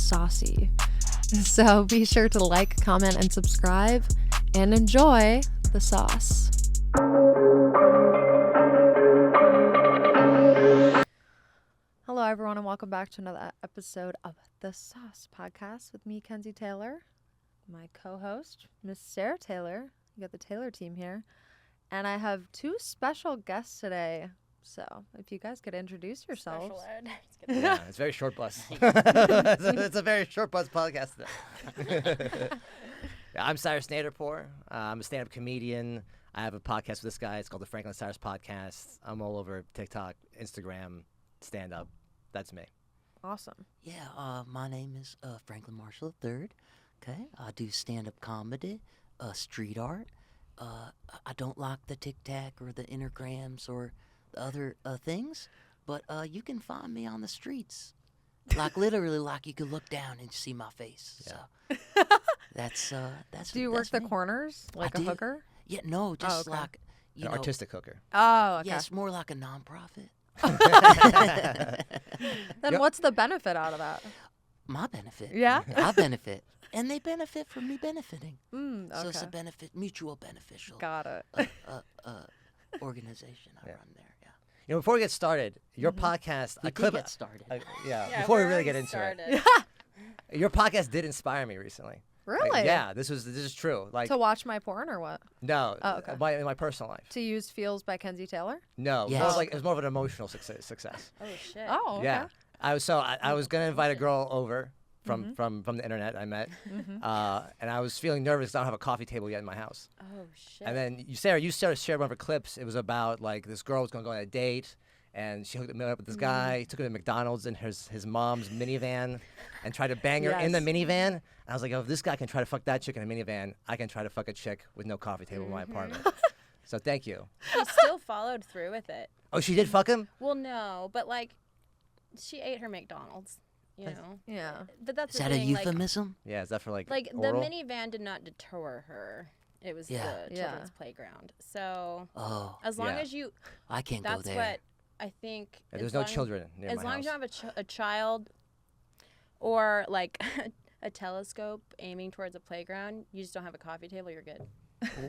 saucy. So be sure to like, comment, and subscribe, and enjoy the sauce. Hello, everyone, and welcome back to another episode of the Sauce Podcast with me, Kenzie Taylor, my co-host, Miss Sarah Taylor. You got the Taylor team here, and I have two special guests today. So, if you guys could introduce yourselves. Yeah, it's very short bus. it's a very short bus podcast. Yeah, I'm Cyrus Naderpour. I'm a stand-up comedian. I have a podcast with this guy. It's called the Franklin Cyrus Podcast. I'm all over TikTok, Instagram, stand-up. That's me. Awesome. Yeah, my name is Franklin Marshall III. Okay, I do stand-up comedy, street art. I don't like the tic-tac or the intergrams or the other things, but you can find me on the streets. Like literally, like you could look down and see my face. Yeah. So that's Do you work the me. corners like a hooker? Yeah, no, just okay. like An artistic hooker. Oh, okay. Yes, more like a nonprofit. Then what's the benefit out of that? My benefit. Yeah? I benefit. And they benefit from me benefiting. Okay. So it's a benefit, mutual beneficial Got it. organization I run there. Yeah. You know, before we get started, your podcast, We I did could get started. before we really get into it, your podcast did inspire me recently. Really? Like, yeah, this is true. Like, To watch my porn or what? no, Oh, okay. in my personal life. To use FEELZ by Kenzie Taylor? No, Yes. it was more of an emotional success. Oh shit. Oh, okay. Yeah, I was gonna invite a girl over from the internet I met, and I was feeling nervous. I don't have a coffee table yet in my house. Oh shit. And then you shared one of her clips. It was about like this girl was gonna go on a date, and she hooked me up with this guy. Took her to McDonald's in his mom's minivan, and tried to bang her in the minivan. And I was like, oh, if this guy can try to fuck that chick in a minivan, I can try to fuck a chick with no coffee table in my apartment. So thank you. She still followed through with it. Oh, she did fuck him? Well, no, but like, she ate her McDonald's. You know. Yeah. But that's Is the that a thing, euphemism? Yeah, is that for like Like oral? the minivan did not deter her. It was Yeah. the Yeah. children's playground. So Oh, as long Yeah. as you, I can't go that's there. what I think. Yeah, there's as no long- children near As my long house. as you don't have a child, or like a telescope aiming towards a playground, you just don't have a coffee table. You're good.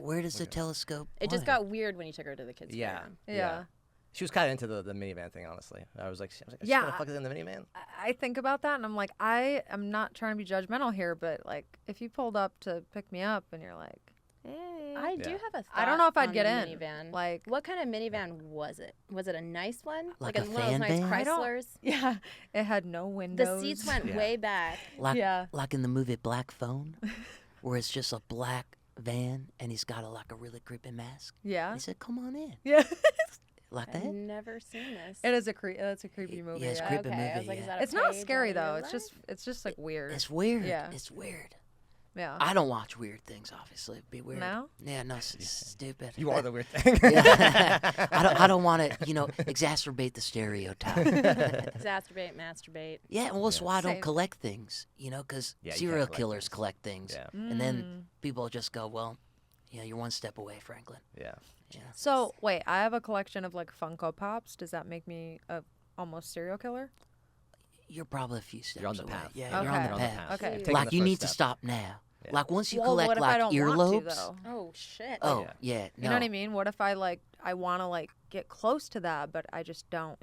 Where does the telescope It just point? got weird when you took her to the kids' Yeah. playground. Yeah. She was kind of into the minivan thing, honestly. I was like, is she Yeah. gonna fuck it in the minivan? I think about that and I'm like, I am not trying to be judgmental here, but like, if you pulled up to pick me up and you're like, hey. I do Yeah. have a thought I don't know if I'd on get the in. minivan. Like, What kind of minivan was it? Was it a nice one? Like a a one of those fan nice van? I don't- Chryslers? yeah, it had no windows. The seats went Yeah. way back. Like, Yeah. like in the movie Black Phone, where it's just a black van and he's got a really creepy mask. Yeah. He said, "Come on in." Yeah. Like I've that? never seen this. It is it's a creepy movie. Yeah, it's yeah. creepy okay. I was movie, like, yeah. is that a It's not page scary on though. your It's just like weird. It's weird. Yeah. It's weird. Yeah. I don't watch weird things, obviously. It'd be weird. No? Yeah, no, it's stupid. You are the weird thing. I don't want to, exacerbate the stereotype. Exacerbate, masturbate. Yeah, well, that's why I don't Same. collect things, because Yeah, you can't serial collect killers things. collect things. Yeah. And then people just go, well, you're one step away, Franklin. Yeah. Yeah. So wait, I have a collection of like Funko Pops. Does that make me a almost serial killer? You're probably a few steps You're on the away. path. Yeah, you're Okay. on You're the on the path. path. Okay. You're taking Like, the you first need to step. stop now. Yeah. Like, once you Well, collect, what if like, I don't earlobes. want to though? Oh shit. Oh, Yeah. yeah. No. You know what I mean? What if I want to like get close to that, but I just don't,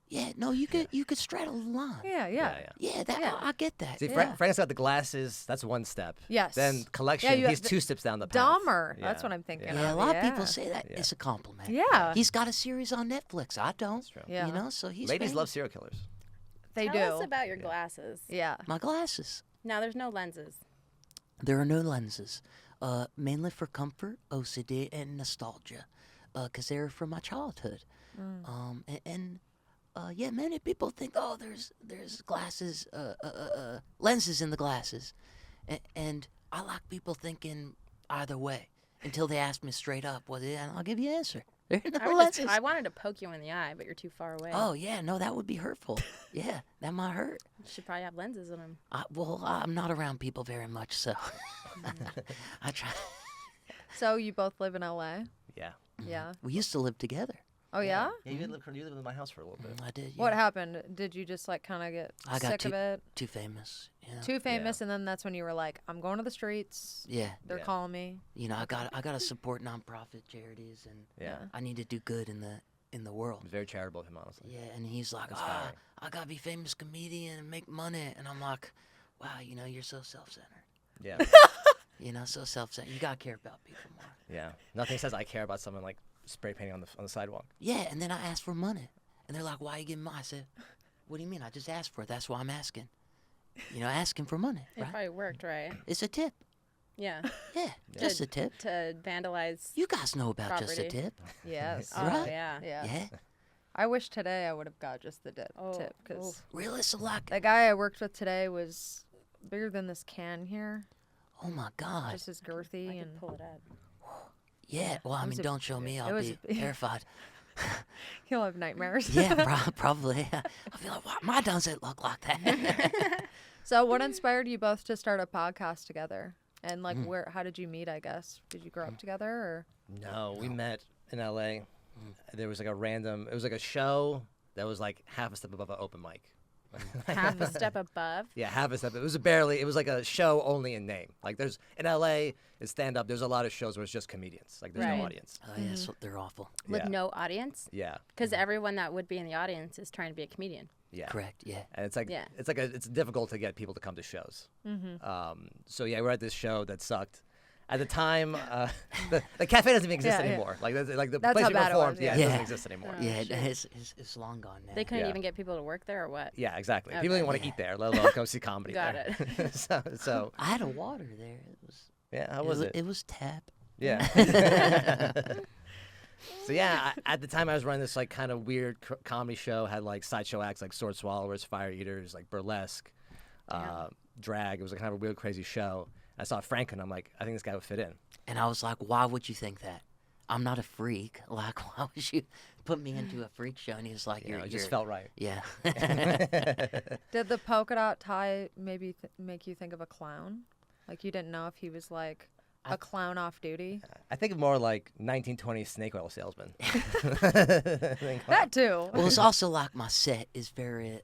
Yeah, no, you could straddle the line. Yeah, yeah. Yeah, Yeah. I get that. See, Yeah. Frank's got the glasses. That's one step. Yes. Then collection. you- He's two steps down the path. Dahmer. Yeah. That's what I'm thinking. Yeah, a of. lot of Yeah. people say that Yeah. it's a compliment. Yeah. He's got a series on Netflix. I don't. That's true. Yeah. So he's Ladies famous. love serial killers. They Tell do. us about your glasses. Yeah. My glasses. Now there's no lenses. There are no lenses, mainly for comfort, OCD, and nostalgia, because they're from my childhood. Yeah, many people think, oh, there's glasses, lenses in the glasses, and I like people thinking either way until they ask me straight up, well, yeah, and I'll give you an answer. There are no lenses. I wanted to poke you in the eye, but you're too far away. Oh yeah, no, that would be hurtful. Yeah, that might hurt. You should probably have lenses in them. I'm not around people very much, so I try. So you both live in LA? Yeah. Yeah. We used to live together. Oh, yeah? Yeah, you lived in my house for a little bit. I did. What yeah. happened? Did you just like kind of get I got sick of it? too famous. You know? Too famous, and then that's when you were like, I'm going to the streets. Yeah. They're Yeah. calling me. You know, I got to support nonprofit charities, and Yeah. I need to do good in the world. It was very charitable of him, honestly. Yeah, and he's like, Inspiring. I gotta be famous comedian and make money, and I'm like, wow, you know, you're so self-centered. Yeah. You know, so self-centered. You gotta care about people more. Yeah. Nothing says I care about someone like spray painting on the sidewalk. Yeah, and then I asked for money, and they're like, why are you giving money? I said, what do you mean? I just asked for it. That's why I'm asking. You know, asking for money, It right? probably worked, right? It's a tip. Yeah. Yeah, just a tip. To vandalize. You guys know about just a Property. tip. Yes. Oh, Right? yeah. Yeah. Yeah. I wish today I would have got just the Oh, tip because oof. Really? It's like, the guy I worked with today was bigger than this can here. oh my God. Just as girthy I and can pull it up. Yeah, well, I It mean, was a- don't show me. it I'll was be terrified. he'll have nightmares. Yeah, probably. I'll be like, why my doesn't look like that? So what inspired you both to start a podcast together? And like Mm. how did you meet, I guess? Did you grow up together or? No, we met in LA. There was like it was like a show that was like half a step above an open mic. Half a step above. Yeah, half a step. It was like a show only in name. Like there's in LA, it's stand up. There's a lot of shows where it's just comedians. Like there's Right. no audience. Oh, yeah, so they're awful. With Yeah. no audience. Yeah, Because everyone that would be in the audience is trying to be a comedian. yeah. Correct, yeah. And it's like Yeah. it's difficult to get people to come to shows. So yeah, we're at this show that sucked. At the time, the cafe doesn't even exist Yeah, yeah. anymore. Like the That's place how we bad it performed, was, yeah, yeah. it doesn't Yeah. exist anymore. Oh, Yeah, shit. it's long gone now. They couldn't Yeah. even get people to work there or what? Yeah, exactly. People Okay. didn't want to eat there, let alone go see comedy. Got there. so I had a water there. It was. yeah, how was it? It was tap. Yeah. So yeah, at the time I was running this like kind of weird comedy show. Had like sideshow acts like sword swallowers, fire eaters, like burlesque, drag. It was like kind of a weird, crazy show. I saw Franklin. I'm like, I think this guy would fit in. And I was like, why would you think that? I'm not a freak. Like, why would you put me into a freak show? And he was like, You know, you're it just felt right. Yeah. Did the polka dot tie maybe make you think of a clown? Like you didn't know if he was like a clown off duty? I think more like 1920s snake oil salesman. That too. Well, it's also like my set is very,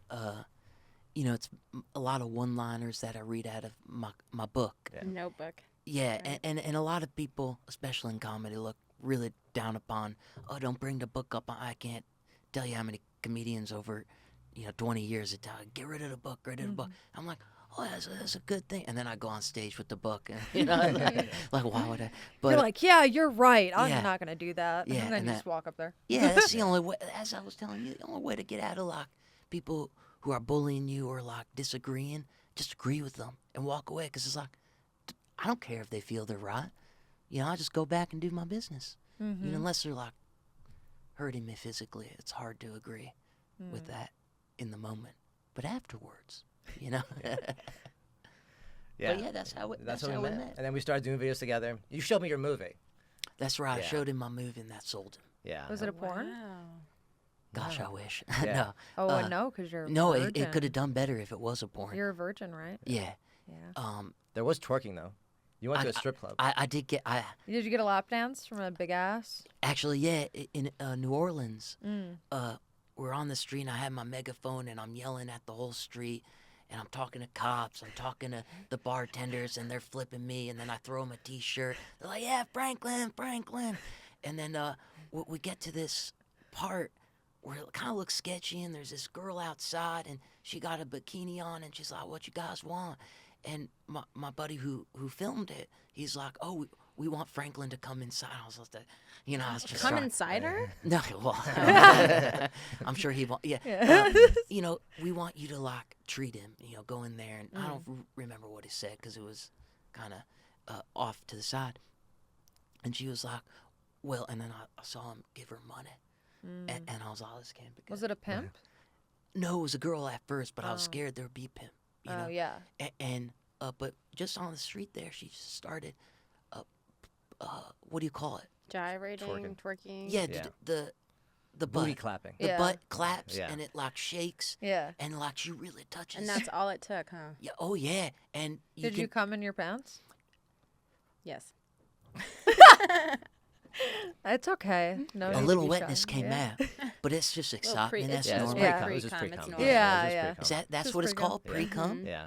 you know, it's a lot of one-liners that I read out of my book. Yeah. Notebook. Yeah, and a lot of people, especially in comedy, look really down upon, oh, don't bring the book up. I can't tell you how many comedians over, 20 years of time, get rid of the book, get rid of the book. I'm like, oh, that's a good thing. And then I go on stage with the book, and, like, why would I? But You're like, yeah, you're right. I'm Yeah. not gonna do that. Yeah, and then and you that- just walk up there. yeah, that's the only way, as I was telling you, the only way to get out of, like, people who are bullying you or, like, disagreeing, just agree with them and walk away, because it's like, I don't care if they feel they're right. I just go back and do my business. Unless they're like hurting me physically, it's hard to agree with that in the moment. But afterwards, Yeah. But yeah, that's how we met. And then we started doing videos together. You showed me your movie. That's right. I Yeah. showed him my movie, and that sold him. Yeah. Was it a porn? Wow. Gosh, I wish. Yeah. No. Oh, no, because you're a No, virgin. it could have done better if it was a porn. You're a virgin, right? Yeah. Yeah. There was twerking though. You went to a strip club. I did get. Did you get a lap dance from a big ass? Actually, yeah, in New Orleans, Mm. we're on the street, and I have my megaphone, and I'm yelling at the whole street, and I'm talking to cops, I'm talking to the bartenders, and they're flipping me, and then I throw them a T-shirt. They're like, yeah, Franklin. And then we get to this part where it kind of looks sketchy, and there's this girl outside, and she got a bikini on, and she's like, what you guys want? And my buddy who filmed it, he's like, oh, we want Franklin to come inside. I was like, I was just Come trying- inside her? No, well, I'm sure he won't. Yeah, we want you to like treat him. Go in there, and I don't remember what he said because it was kind of off to the side. And she was like, well, and then I saw him give her money, and I was like, oh, this can't be good. Was it a pimp? No, it was a girl at first, but I was Oh. scared there would be a pimp. Oh, yeah. And but just on the street there, she just started, what do you call it? Gyrating, twerking. Yeah, Yeah. the Booty butt. clapping. The Yeah. butt claps Yeah. and it like shakes Yeah. and like she really touches. And that's all it took, huh? yeah, oh yeah, and Did you come in your pants? Yes. It's okay. No, A need to little be wetness shy. came yeah. out, but it's just excitement. That's Yeah, it's normal. Yeah. pre-cum. It was just Pre-cum, pre-cum. it's normal. Yeah, it was yeah. pre-cum. Is that's Just what it's pre-cum. called? Yeah. Pre-cum? Yeah.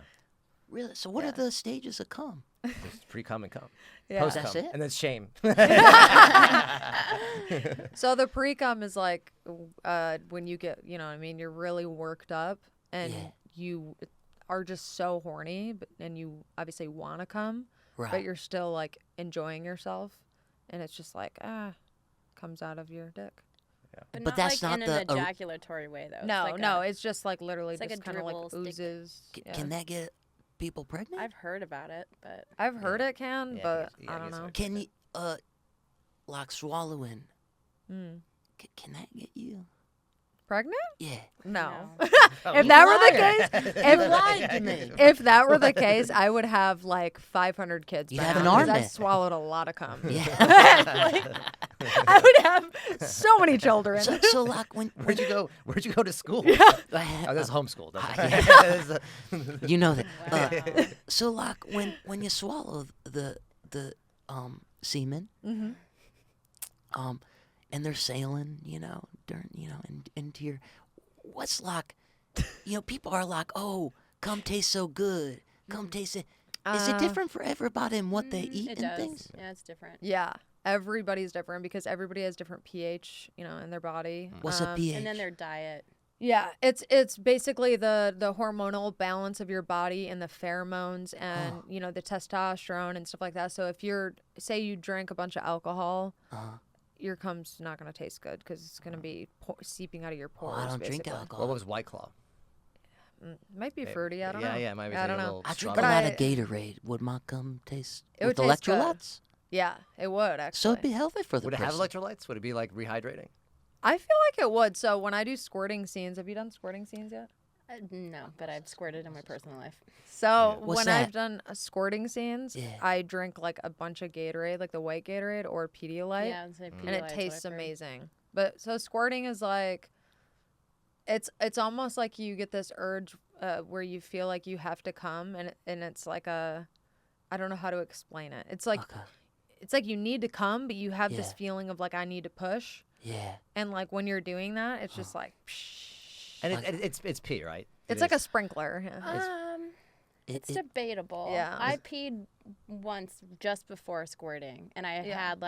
Really? So what Yeah. are the stages of cum? Just pre-cum and cum. Yeah. Post-cum. That's it? And then shame. So the pre-cum is like when you get, you know what I mean, you're really worked up and Yeah. you are just so horny and you obviously want to come, Right. but you're still like enjoying yourself and it's just like, comes out of your dick. But, But not that's like not in the an ejaculatory way, though. No, it's like no, it's just like literally it's like just a kind of like dribble stick. oozes. Yeah. Can that get people pregnant? I've heard about it, but I've heard it can, Yeah, but yeah, I I don't guess know. so. Can you like swallowing? Mm. Can that get you? Pregnant? Yeah. No. Oh, If you that were the liar. case, You lied to me. if that were the case, I would have like 500 kids. You'd by have now, an 'cause I army. swallowed a lot of cum. Yeah. I would have so many children. so like when Where'd you go? Where'd you go to school? I Oh, had, that's homeschooled. you know that. wow. So like when you swallow the semen, Mm-hmm. and they're sailing, into your, what's like, people are like, oh, cum tastes so good, cum tastes. Is it different for everybody and what they eat It and does. things? Yeah, it's different. Yeah, everybody's different because everybody has different pH, in their body. What's a pH? And then their diet. Yeah, it's basically the hormonal balance of your body and the pheromones and the testosterone and stuff like that. So if say you drank a bunch of alcohol, your cum's not gonna taste good because it's gonna be seeping out of your Oh, pores. I don't drink basically. alcohol. What was White Claw? Might be fruity. I don't know. Yeah, it might be I don't a know. little I drink strawberry. a lot I- of Gatorade. Would my cum taste It with would taste good. electrolytes? Yeah, it would actually. So it'd be healthy for the Would it have person. electrolytes? Would it be like rehydrating? I feel like it would. So when I do squirting scenes, have you done squirting scenes yet? No, but I've squirted in my personal life. So What's when that? I've done squirting scenes, Yeah. I drink like a bunch of Gatorade, like the white Gatorade or Pedialyte, Yeah, I'd say and Pedialyte's it what tastes I've heard. amazing. But so squirting is like, it's almost like you get this urge where you feel like you have to come, and it's like I don't know how to explain it. It's like Okay. it's like you need to come, but you have this Yeah. feeling of like I need to push, Yeah. and like when you're doing that, it's just like. And Like- it's pee, right? It's It like a is. sprinkler. Yeah. It's It- debatable. Yeah. I peed once just before squirting, and I Yeah. had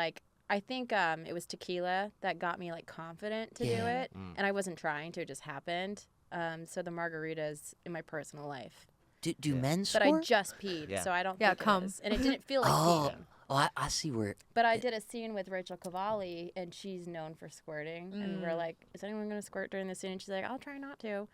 I think it was tequila that got me confident to do Yeah. it, and I wasn't trying to; it just happened. So the margaritas in my personal life, Do Yeah. men but squirt? I just peed, Yeah. so I don't Yeah, think cum. it is, and it didn't feel like Oh, peeing. I see where. But I did a scene with Rachel Cavalli, and she's known for squirting, and we're like, "Is anyone going to squirt during the scene?" And she's like, "I'll try not to."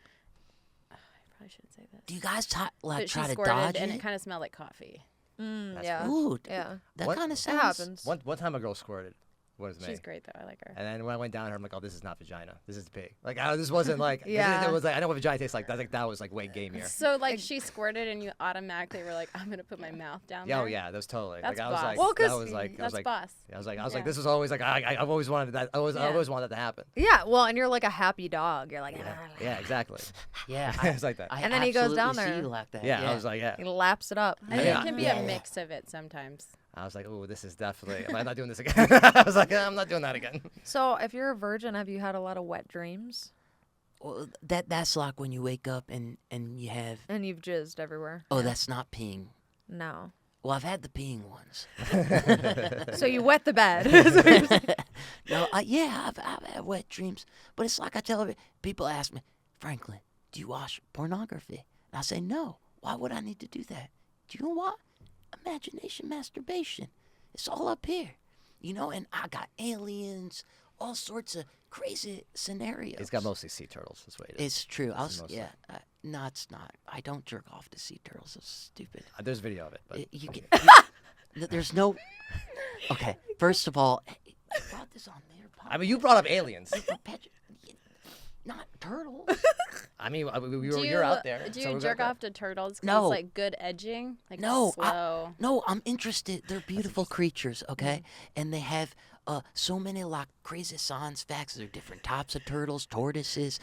I probably shouldn't say this. Do you guys But try she to squirted, dodge and it? it kind of smelled like coffee. That's Yeah. Ooh, Yeah. that What? kind of It sounds. happens. One time a girl squirted. Was me. She's great though. I like her. And then when I went down her, I'm like, oh, this is not vagina. This is pee. Like, this wasn't like. Yeah. It was like I know what vagina tastes like. That was like way gamier. So she squirted, and you automatically were like, "I'm gonna put my mouth down Yeah, there." oh yeah, that was totally. That's like I was boss. like, Well, 'cause that was like, I was That's like, boss. I was like, Yeah. this was always like, I've always wanted that. I Yeah. always wanted that to happen. Yeah. Well, and you're like a happy dog. You're like, Yeah, exactly. Yeah, It's like that. I And then he goes down absolutely see there. you like that. Yeah, I was like, yeah. he laps it up. I think Yeah. it can be Yeah. a mix of it sometimes. I was like, oh, this is definitely. I'm not doing this again. I was like, I'm not doing that again. So, if you're a virgin, have you had a lot of wet dreams Well, that's like when you wake up and you have. and you've jizzed everywhere? Oh, that's not peeing. No. Well, I've had the peeing ones. So you wet the bed. Is what you're saying. No, yeah, I've had wet dreams, but it's like I tell people ask me, Franklin, do you watch pornography? And I say no. Why would I need to do that? Do you know what? Imagination, masturbation. It's all up here, and I got aliens, all sorts of crazy scenarios. He's got mostly sea turtles. That's what it is. It's true. mostly. No, it's not. I don't jerk off to sea turtles. It's stupid. There's video of it, but You get, there's no. Okay, first of all, you brought this on there. I mean, you brought up aliens. Not turtles. I mean, you're out there. Do so you we jerk got that. off to turtles? 'Cause No. It's like good edging. Like No, slow. No, I'm interested. They're beautiful creatures, okay? And they have so many crazy science facts. There are different types of turtles, tortoises.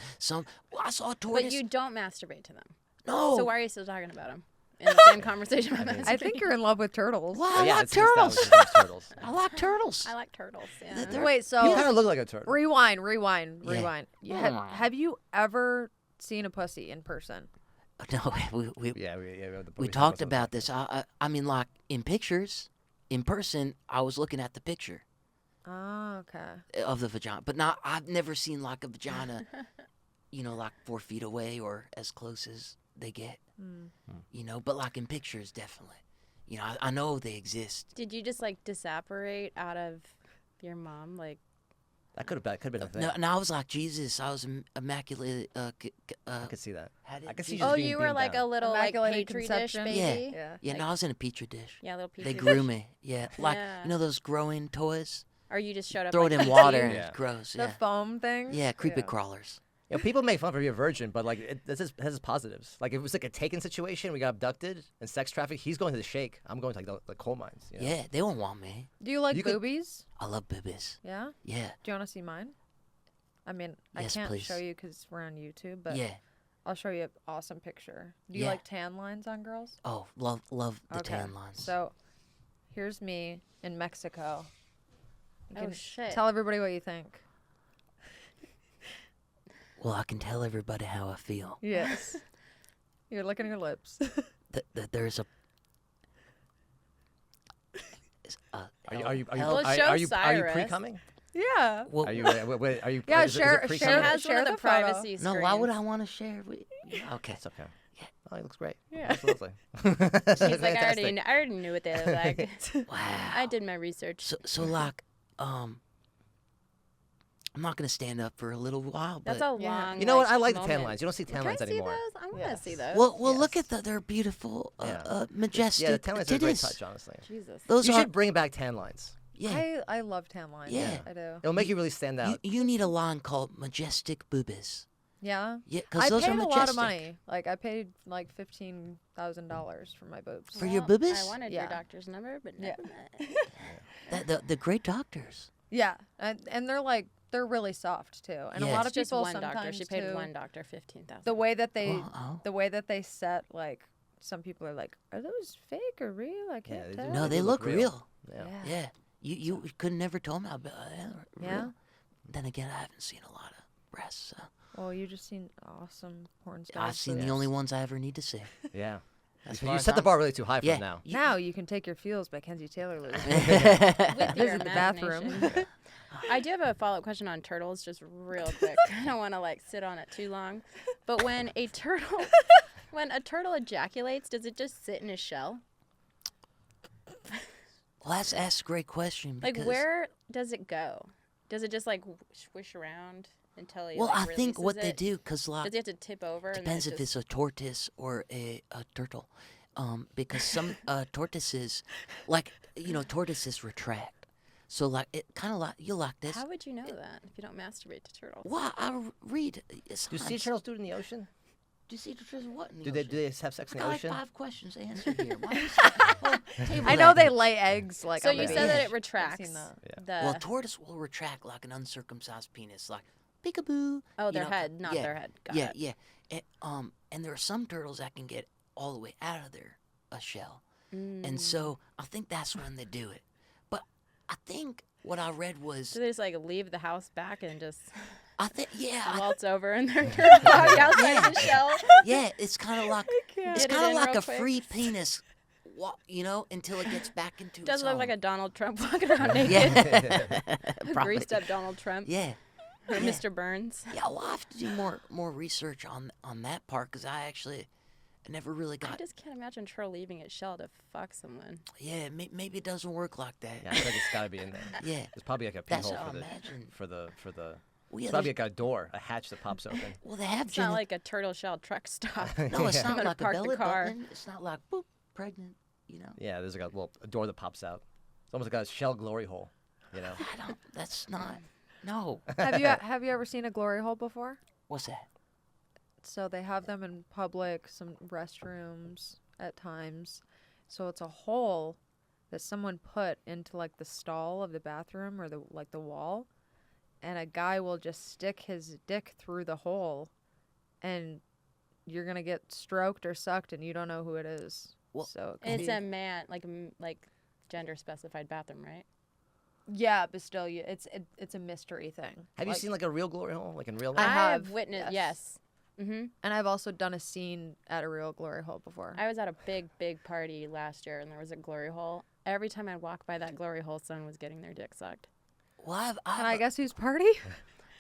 I saw a tortoise. But you don't masturbate to them. no. So why are you still talking about them? in the same conversation. I think you're in love with turtles. Well, I yeah, like it's established turtles. he loves turtles. I like turtles. I like turtles. They're- Yeah. they're- Wait, You so kind of look like a turtle. rewind. Yeah. Have you ever seen a pussy in person? No, we Yeah, we talked about this. I mean, like in pictures, in person, I was looking at the picture Oh, okay. of the vagina, but not. I've never seen like a vagina, like 4 feet away or as close as they get. Mm. But like in pictures, definitely. I know they exist. Did you just like disapparate out of your mom? Like, That could have been a thing. No, and I was like Jesus. I was immaculate. I could see that. How did I could see Jesus- just oh, being you were beamed like down. a little like Immaculate petri dish conception. baby. Yeah. Yeah, no, I was in a petri dish. Yeah, little petri They dish. grew me. Yeah, like Yeah. those growing toys. Or you just showed up. Throw like, it in "Eat water you." and Yeah. it grows. The Yeah, foam thing. yeah, creepy crawlers. People make fun for being a virgin, but like this has its positives. Like if it was like a taken situation, we got abducted and sex trafficked. He's going to the shake. I'm going to like the coal mines. You know? Yeah, they won't want me. Do you like You could- boobies? I love boobies. Yeah. Yeah, Do you want to see mine? I mean, Yes, I can't please. show you because we're on YouTube, but yeah. I'll show you an awesome picture. Do you Yeah. like tan lines on girls? Oh, love the Okay. tan lines. So, here's me in Mexico. You Oh can shit. Tell everybody what you think. Well, I can tell everybody how I feel. Yes. You're licking your lips. There's a. Are you Well, show are you Cyrus. pre-coming? yeah. Well, Are you wait, are you Yeah, is it share- pre-coming? She share- has share one of the the photo. privacy no, why would I screens. want to share? Okay. It's okay. Oh, he looks great. Yeah. That's lovely. She's like, I already knew what they look like. Wow. I did my research. So like, I'm not gonna stand up for a little while, but That's a Yeah. long. You know what? I like the moment. tan lines. You don't see tan Can I lines see anymore. those? I want to Yes. see those. well, look Yes. at they're beautiful, Yeah. majestic. Yeah, the tan lines are a great titties. touch, honestly. Jesus. Those You are should bring back tan lines. yeah. I love tan lines. Yeah. I do. It'll make you really stand out. You need a line called majestic boobies. Yeah. Yeah, I because those paid are a majestic. lot of money. Like I paid like $15,000 for my boobs. For your Well, boobies? I wanted Yeah. your doctor's number, but Yeah. never mind. The great doctors. Yeah, and they're really soft too. And a Yeah. lot of It's just people one doctor. sometimes She paid too, one doctor $15,000. the way that they Oh. the way that they set like some people are like, are those fake or real? I can't they do tell. No, they They look look real. real. Yeah. Yeah. You could never told me about Yeah? real. Then again, I haven't seen a lot of breasts. So Well, you just seen awesome porn stars. I've seen boobs. the only ones I ever need to see. Yeah. As You far as set the I'm- bar really too high for Yeah. them now. Now you can take your feels by Kenzie Taylor. Lewis. With your Visit the bathroom. imagination. I do have a follow-up question on turtles, just real quick. I don't want to like sit on it too long, but when a turtle ejaculates, does it just sit in a shell? Well, that's a great question. Like, Because, where does it go? Does it just like swish around until it? Well, like, I think what they releases do, because it? like Does it have to tip over? depends and if then it's a tortoise or a turtle, because some tortoises, like tortoises retract, so like it kind of like you like this. How would you know that if you don't masturbate to turtles? Well, I read. Do sea turtles do it in the ocean? Do sea turtles what? In the Do they ocean? have sex in I the got ocean? like 5 questions to answer here. Why you table I know that. they lay eggs like. So on you the said that beach. it retracts. that. Yeah. Well, tortoise will retract like an uncircumcised penis, like peekaboo. Oh, you their know, head, not yeah, their head. Got yeah, it. yeah. And there are some turtles that can get all the way out of their shell, and so I think that's when they do it. But I think what I read was So they just like leave the house back and just I think waltz over and they're body outside the shell. yeah, it's kind of like it's Get it kind of in like real a quick. free penis, until it gets back into Does its look own. like a Donald Trump walking around naked. yeah, A Probably. greased up Donald Trump. Yeah. Or Mr. Burns. Yeah, well, I have to do more research on that part because I actually never really I got. just can't imagine Troll leaving its shell to fuck someone. Yeah, maybe it doesn't work like that. Yeah, I feel like it's gotta be in there. Yeah. There's probably like a That's pinhole what for I the imagine. for the for the. Well, It's yeah, probably like a door, a hatch that pops open. well, they have It's not like a turtle shell truck stop. no, it's Yeah. not I'm gonna like a park the belly car. button. It's not like boop, pregnant. Yeah, there's like a door that pops out. It's almost like a shell glory hole. You know. I don't. That's not. No. Have you ever seen a glory hole before? What's that? So they have them in public, some restrooms at times. So it's a hole that someone put into like the stall of the bathroom or the wall, and a guy will just stick his dick through the hole and you're gonna get stroked or sucked, and you don't know who it is. Well, so it could It's be, a man, like gender specified bathroom, right? yeah, but still, it's a mystery thing. Have you Like, seen like a real glory hole, like in real I life? have, witnessed. yes. Yes. Mm-hmm. And I've also done a scene at a real glory hole before. I was at a big party last year, and there was a glory hole. Every time I walked by that glory hole, someone was getting their dick sucked. Well, Can I guess whose party?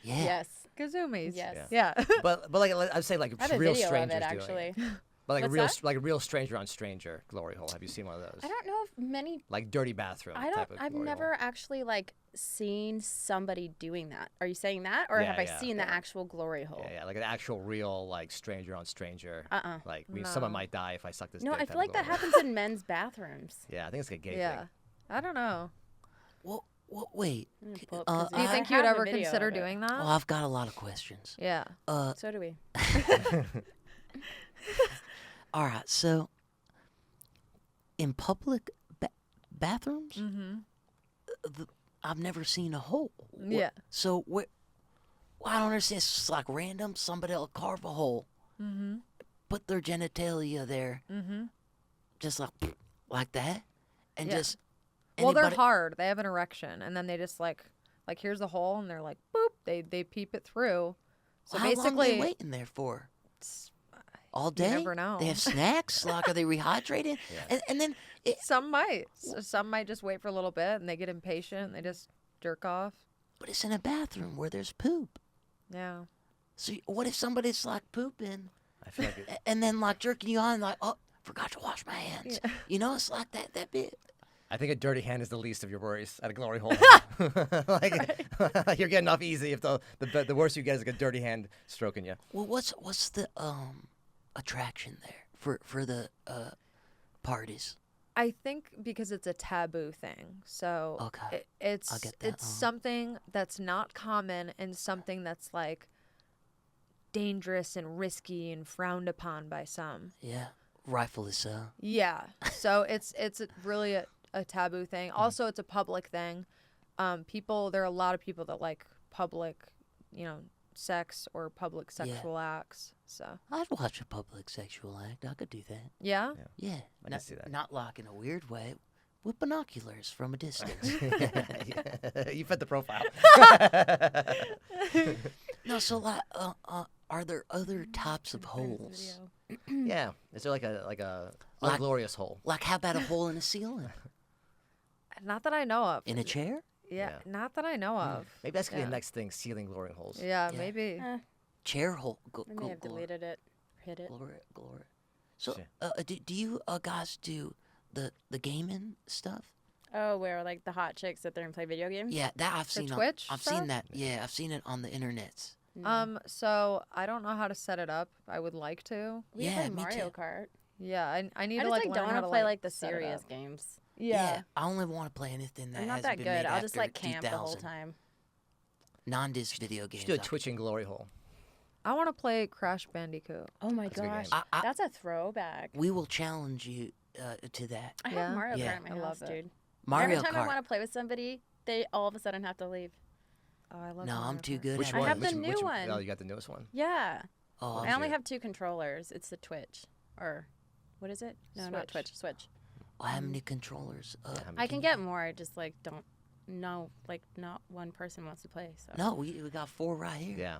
yeah. Yes. Kazumi's. Yes. Yeah. But like I'd say like I have a real video of strangers it, doing actually. it. But like What's that? a real stranger on stranger glory hole. Have you seen one of those? I don't know if many. Like dirty bathroom type of I've glory never hole. actually seen somebody doing that. Are you saying that, or Yeah, have I yeah. seen the actual glory hole? Yeah, like an actual real like stranger on stranger. Like No. someone might die if I suck this No, dick I type feel like of that glory hole. happens in men's bathrooms. Yeah, I think it's like a gay Yeah. thing. I don't know. Well, wait. I'm gonna pull up Uh, Do you I think you would have a ever video consider of it. doing that? Oh, I've got a lot of questions. Yeah. So do we. All right. So, in public bathrooms, I've never seen a hole. Yeah. So what? Well, I don't understand. It's just like random. Somebody will carve a hole, put their genitalia there, just like that, and Yeah. just. Well, they're anybody- hard. They have an erection, and then they just like here's a hole, and they're like boop. They peep it through. So How long basically, they waiting there for? s- All day? never know. They have snacks? Like, are they rehydrated? Yeah. And then, some might. Some might just wait for a little bit, and they get impatient, and they just jerk off. but it's in a bathroom where there's poop. Yeah. So what if somebody's like pooping, I feel like it, and then like jerking you on, like, oh, forgot to wash my hands. You know, it's like that bit. I think a dirty hand is the least of your worries at a glory hole. like you're getting off easy if the worst you get is like a dirty hand stroking you. Well, what's the attraction there for the parties? I think because it's a taboo thing. So Okay. it's I'll get that, it's something that's not common and something that's like dangerous and risky and frowned upon by some. Yeah, rightfully so. Yeah. So it's really a taboo thing. Also, it's a public thing. There are a lot of people that like public, sex or public sexual acts. So I'd watch a public sexual act. I could do that. yeah. Yeah, I can see that. Not like in a weird way, with binoculars from a distance. You fit the profile. No, so like, are there other types of holes? Yeah. Is there like a Like- unglorious hole? Like, how about a hole in the ceiling? Not that I know of. In a chair? Yeah. Yeah. Not that I know of. Maybe that's gonna be Yeah. the next thing: ceiling glory holes. Yeah, Yeah. maybe. Chair hole. I may have deleted it, hit it. Glory. So, Sure. do you guys do the gaming stuff? Oh, where like the hot chicks sit there and play video games? Yeah, that I've seen. Twitch I've stuff? seen that. Yeah, I've seen it on the internets. No. So I don't know how to set it up. I would like to. We yeah, play me Mario too. Kart. Yeah, I need I to just like don't learn want how to to play like the set it serious up. games. Yeah. I only want to play anything that I'm not hasn't that been good. made I'll just after like camp the whole 2000. time. Non-disc video You games. should do a I- twitching glory hole. I want to play Crash Bandicoot. Oh my That's a good gosh, game. I- that's a throwback. We will challenge you to that. I Yeah? have Mario Yeah. Kart at my I house, love it. dude. Mario Every time I Kart. want to play with somebody, they all of a sudden have to leave. Oh, I love. No, Mario I'm too Kart. good Which at I it. one? have the Which- new which- one. Oh, you got the newest one. Yeah. Oh, I only shit. have 2 controllers. It's the Twitch. Or what is it? No, not Switch. Twitch. Switch. how many controllers? how many I can get more. I just like don't know. Like not one person wants to play. So No, we got 4 right here. Yeah.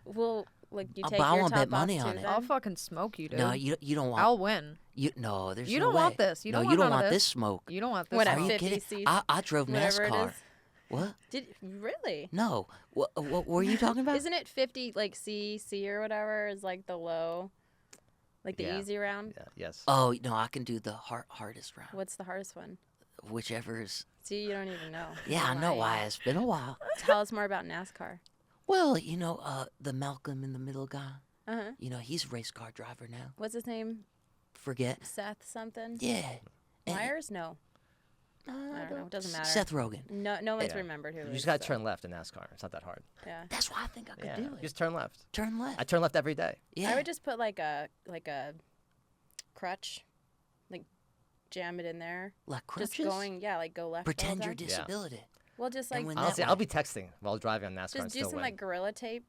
Well, like you I'll take buy your one, top bet off money too, on it. I'll then? fucking smoke you, dude. No, you don't want. I'll win. No, there's You no don't want way. this. You no, don't you want don't none of want this. this smoke. You don't want this. What, Are at smoke. you 50 kidding? seats? I drove Whatever it NASCAR. is. What? Did really? No. What were you talking about? Isn't it 50 like C or whatever is like the low, like the Yeah. easy round? Yeah. Yes. Oh no, I can do the hardest round. What's the hardest one? Whichever is. See, you don't even know. Yeah, I You're know lying. why. It's been a while. Tell us more about NASCAR. Well, the Malcolm in the Middle guy. Uh huh. He's a race car driver now. What's his name? Forget. Seth something. Yeah. And- Myers? No. I don't know. It doesn't matter. Seth Rogen. No one's Yeah. remembered who. You it just is, gotta so, turn left in NASCAR. It's not that hard. Yeah. That's why I think I could Yeah. do it. Just turn left. Turn left. I turn left every day. Yeah. I would just put like a crutch, like jam it in there. like crutches. Just going, yeah, like go left. the whole Pretend your time. disability. Well, just And like when that Honestly, way- I'll be texting while driving on NASCAR and just do still some win. like gorilla tape.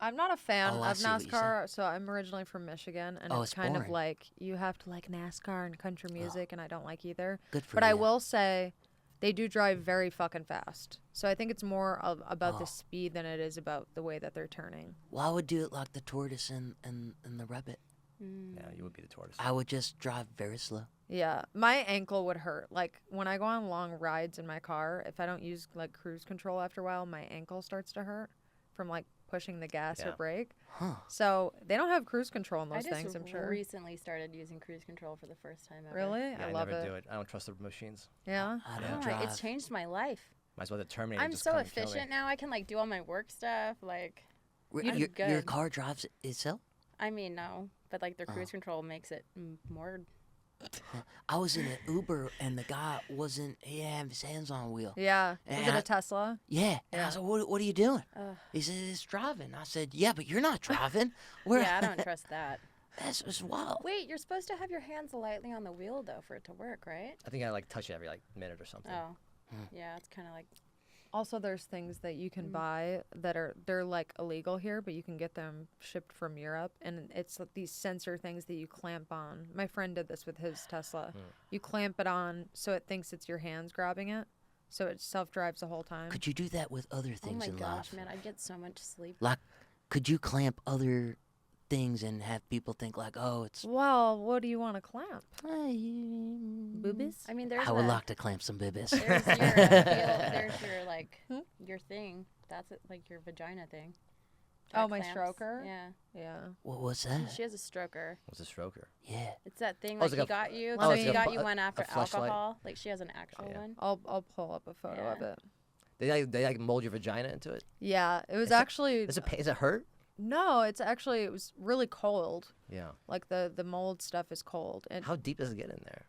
I'm not a fan Oh, I of see what you're saying. NASCAR, so I'm originally from Michigan, and Oh, it's it's kind of boring. like you have to like NASCAR and country music, and I don't like either. Good for But you. I will say, they do drive very fucking fast. So I think it's more about the Oh. speed than it is about the way that they're turning. Well, I would do it like the tortoise and the rabbit. Yeah, you would be the tortoise. I would just drive very slow. Yeah, my ankle would hurt. Like when I go on long rides in my car, if I don't use like cruise control after a while, my ankle starts to hurt from like pushing the gas or Yeah. brake. Huh. So they don't have cruise control in I those just things, I'm sure. recently started using cruise control for the first time ever. Really? Yeah, I love never it. do it. I don't trust the machines. Yeah. I Yeah. don't Oh, drive. it's changed my life. Might as well the Terminator. I'm just so come and kill me. efficient now. I can like do all my work stuff. Like, R- I'm your good. car drives itself? I mean, no, but like the cruise control makes it more. I was in an Uber and the guy wasn't. He didn't have his hands on the wheel. Yeah. Was it And a Tesla? Yeah. And I said, "What are you doing?" Ugh. He said, "It's driving." I said, "Yeah, but you're not driving." Where? Yeah, I don't trust that. That's just wild. Wait, you're supposed to have your hands lightly on the wheel though for it to work, right? I think I like touch it every like minute or something. Oh, yeah, it's kind of like. Also, there's things that you can buy that they're like illegal here, but you can get them shipped from Europe, and it's like these sensor things that you clamp on. My friend did this with his Tesla. You clamp it on so it thinks it's your hands grabbing it, so it self-drives the whole time. Could you do that with other Oh things my in gosh, life? man, I get so much sleep. Like, could you clamp other things and have people think like, "Oh, it's Well, what do you want to clamp? Boobies? I mean, there's I would a- like to clamp some bibbies." There's your there's your like your thing. That's it, like your vagina thing. Oh, That my clamps. stroker? Yeah, Yeah. What was that? she has a stroker. What's a stroker? Yeah. It's that thing Oh, like it's he like a- got you. oh, So it's he like got a- you one after a fleshlight? alcohol. Like she has an actual yeah. one. I'll pull up a photo of Yeah. it. They like mold your vagina into it. Yeah, it was Is it- actually Is it hurt? no. It's actually it was really cold. Yeah. Like the mold stuff is cold. And How deep does it get in there?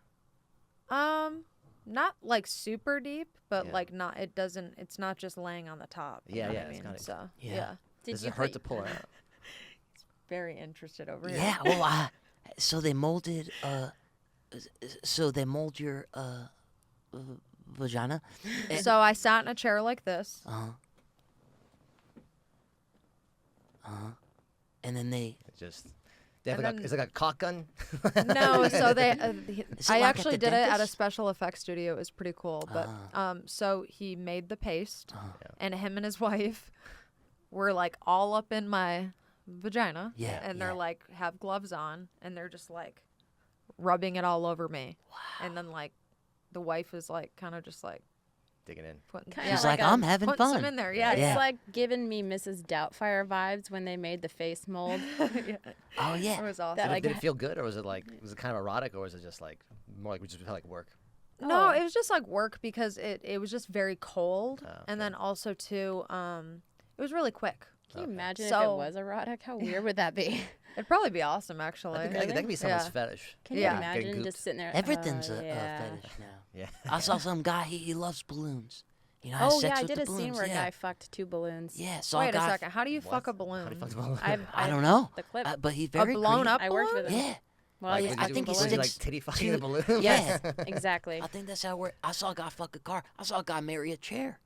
not like super deep, but Yeah. like not. It doesn't. It's not just laying on the top. you Yeah, know yeah, what I it's mean? gotta- So Yeah. yeah. Did Does you it hurt put- to pull it out? Very interested over here. Yeah. Well, so they molded. So they mold your vagina. So I sat in a chair like this. And then they. It just. They have And like then- it's like a cock gun. No, so they. Is it I like at actually the did it at a dentist? special effects studio. It was pretty cool. But so he made the paste, and him and his wife were like all up in my vagina. Yeah, And they're yeah. like have gloves on, and they're just like rubbing it all over me. Wow. And then like the wife is like kind of just like Digging in. putting. Kinda She's like like, a- "I'm having putting fun." some in there. Yeah. Yeah. It's like giving me Mrs. Doubtfire vibes when they made the face mold. Yeah. Oh It yeah. was awesome. That, like, Did it feel good, or was it kind of erotic, or was it just like more like we just felt like work? No, Oh. it was just like work because it was just very cold, Oh, and then also too, it was really quick. Can you imagine if So- it was erotic? How weird would that be? It'd probably be awesome, actually. I think that could be someone's Yeah. fetish. Can you Yeah. imagine Getting just gooped. sitting there? Everything's oh, a yeah. fetish now. Yeah. I saw some guy. He loves balloons. You know, has Oh sex yeah, I with did the a scene balloons. where a yeah. guy fucked 2 balloons. Yeah. So Wait a guy, second. How do you fuck a What? balloon? How do you fuck the balloon? I don't know. The clip. But he's very blown creative. up I worked with balloon? him. Yeah. Well, Like, yeah, was I he- think he was he like sticks titty fucking the balloon? yes, exactly. I think that's how it works. I saw a guy fuck a car. I saw a guy marry a chair.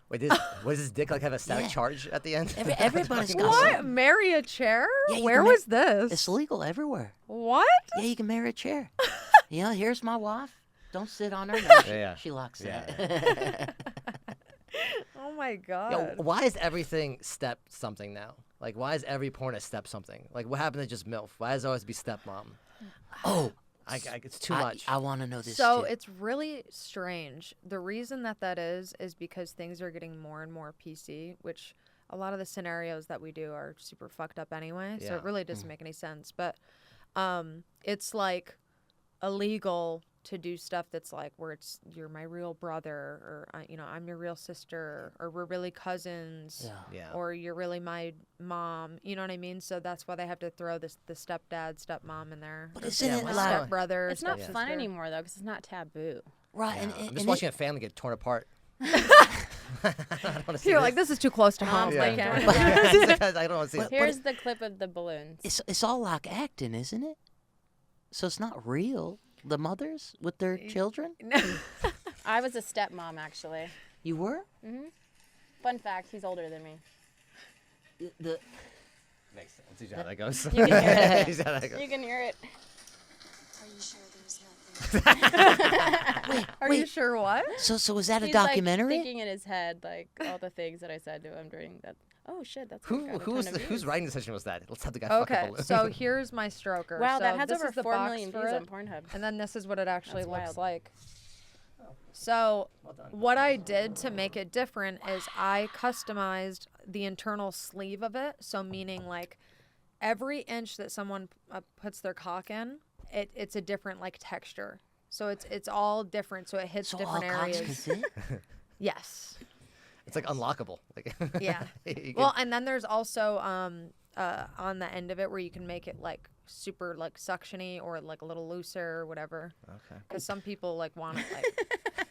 Wait, was his dick like have a static Yeah. charge at the end? Everybody's got What? something. Marry a chair? Yeah, you Where can was this? It's legal everywhere. What? Yeah, you can marry a chair. You know, here's my wife. Don't sit on her. No, Yeah. she likes Yeah. that. Oh my god. Yo, why is everything step something now? Like, why is every porn a step something? Like, what happened to just MILF? Why does it always be stepmom? Oh, It's too much. I want to know this So too. it's really strange. The reason that is because things are getting more and more PC, which a lot of the scenarios that we do are super fucked up anyway. So Yeah. it really doesn't make any sense. But it's like illegal to do stuff that's like where it's you're my real brother, or I'm your real sister, or we're really cousins. Yeah. yeah. Or you're really my mom, you know what I mean? So that's why they have to throw the stepdad, stepmom in there. But or isn't Yeah, it why like not? stepbrother? It's not stepsister. fun anymore though, because it's not taboo. right? Yeah. And, I'm and just it- watching a family get torn apart. I don't want to see You're this. like, this is too close to home. Yeah. I can't. I don't want to see it. Here's the clip of the balloons. it's all like acting, isn't it? So it's not real. The mothers with their children. I was a stepmom actually. You were Fun fact: he's older than me. the Makes sense. That's usually how that goes. You can hear it. That's usually how that goes. You can hear it. Are you sure there's nothing? Are you sure what? So was that a He's, like, documentary? thinking in his head, like, all the things that I said to him during that. Oh, shit, that's got a ton of Whose views. writing decision was that? Let's have the guy Okay, fuck up. so here's my stroker. Wow, so that has this over is the 4 box million for views it, on Pornhub. and then this is what it actually That's looks wild. like. So Well done. what I did to make it different is I customized the internal sleeve of it. So meaning like every inch that someone puts their cock in, it's a different like texture. So it's all different. So it hits So different all cocks can areas. fit? Yes. It's like unlockable. Like, Yeah. you can- Well, and then there's also on the end of it where you can make it like super like suctiony or like a little looser or whatever. okay. Because some people like want it like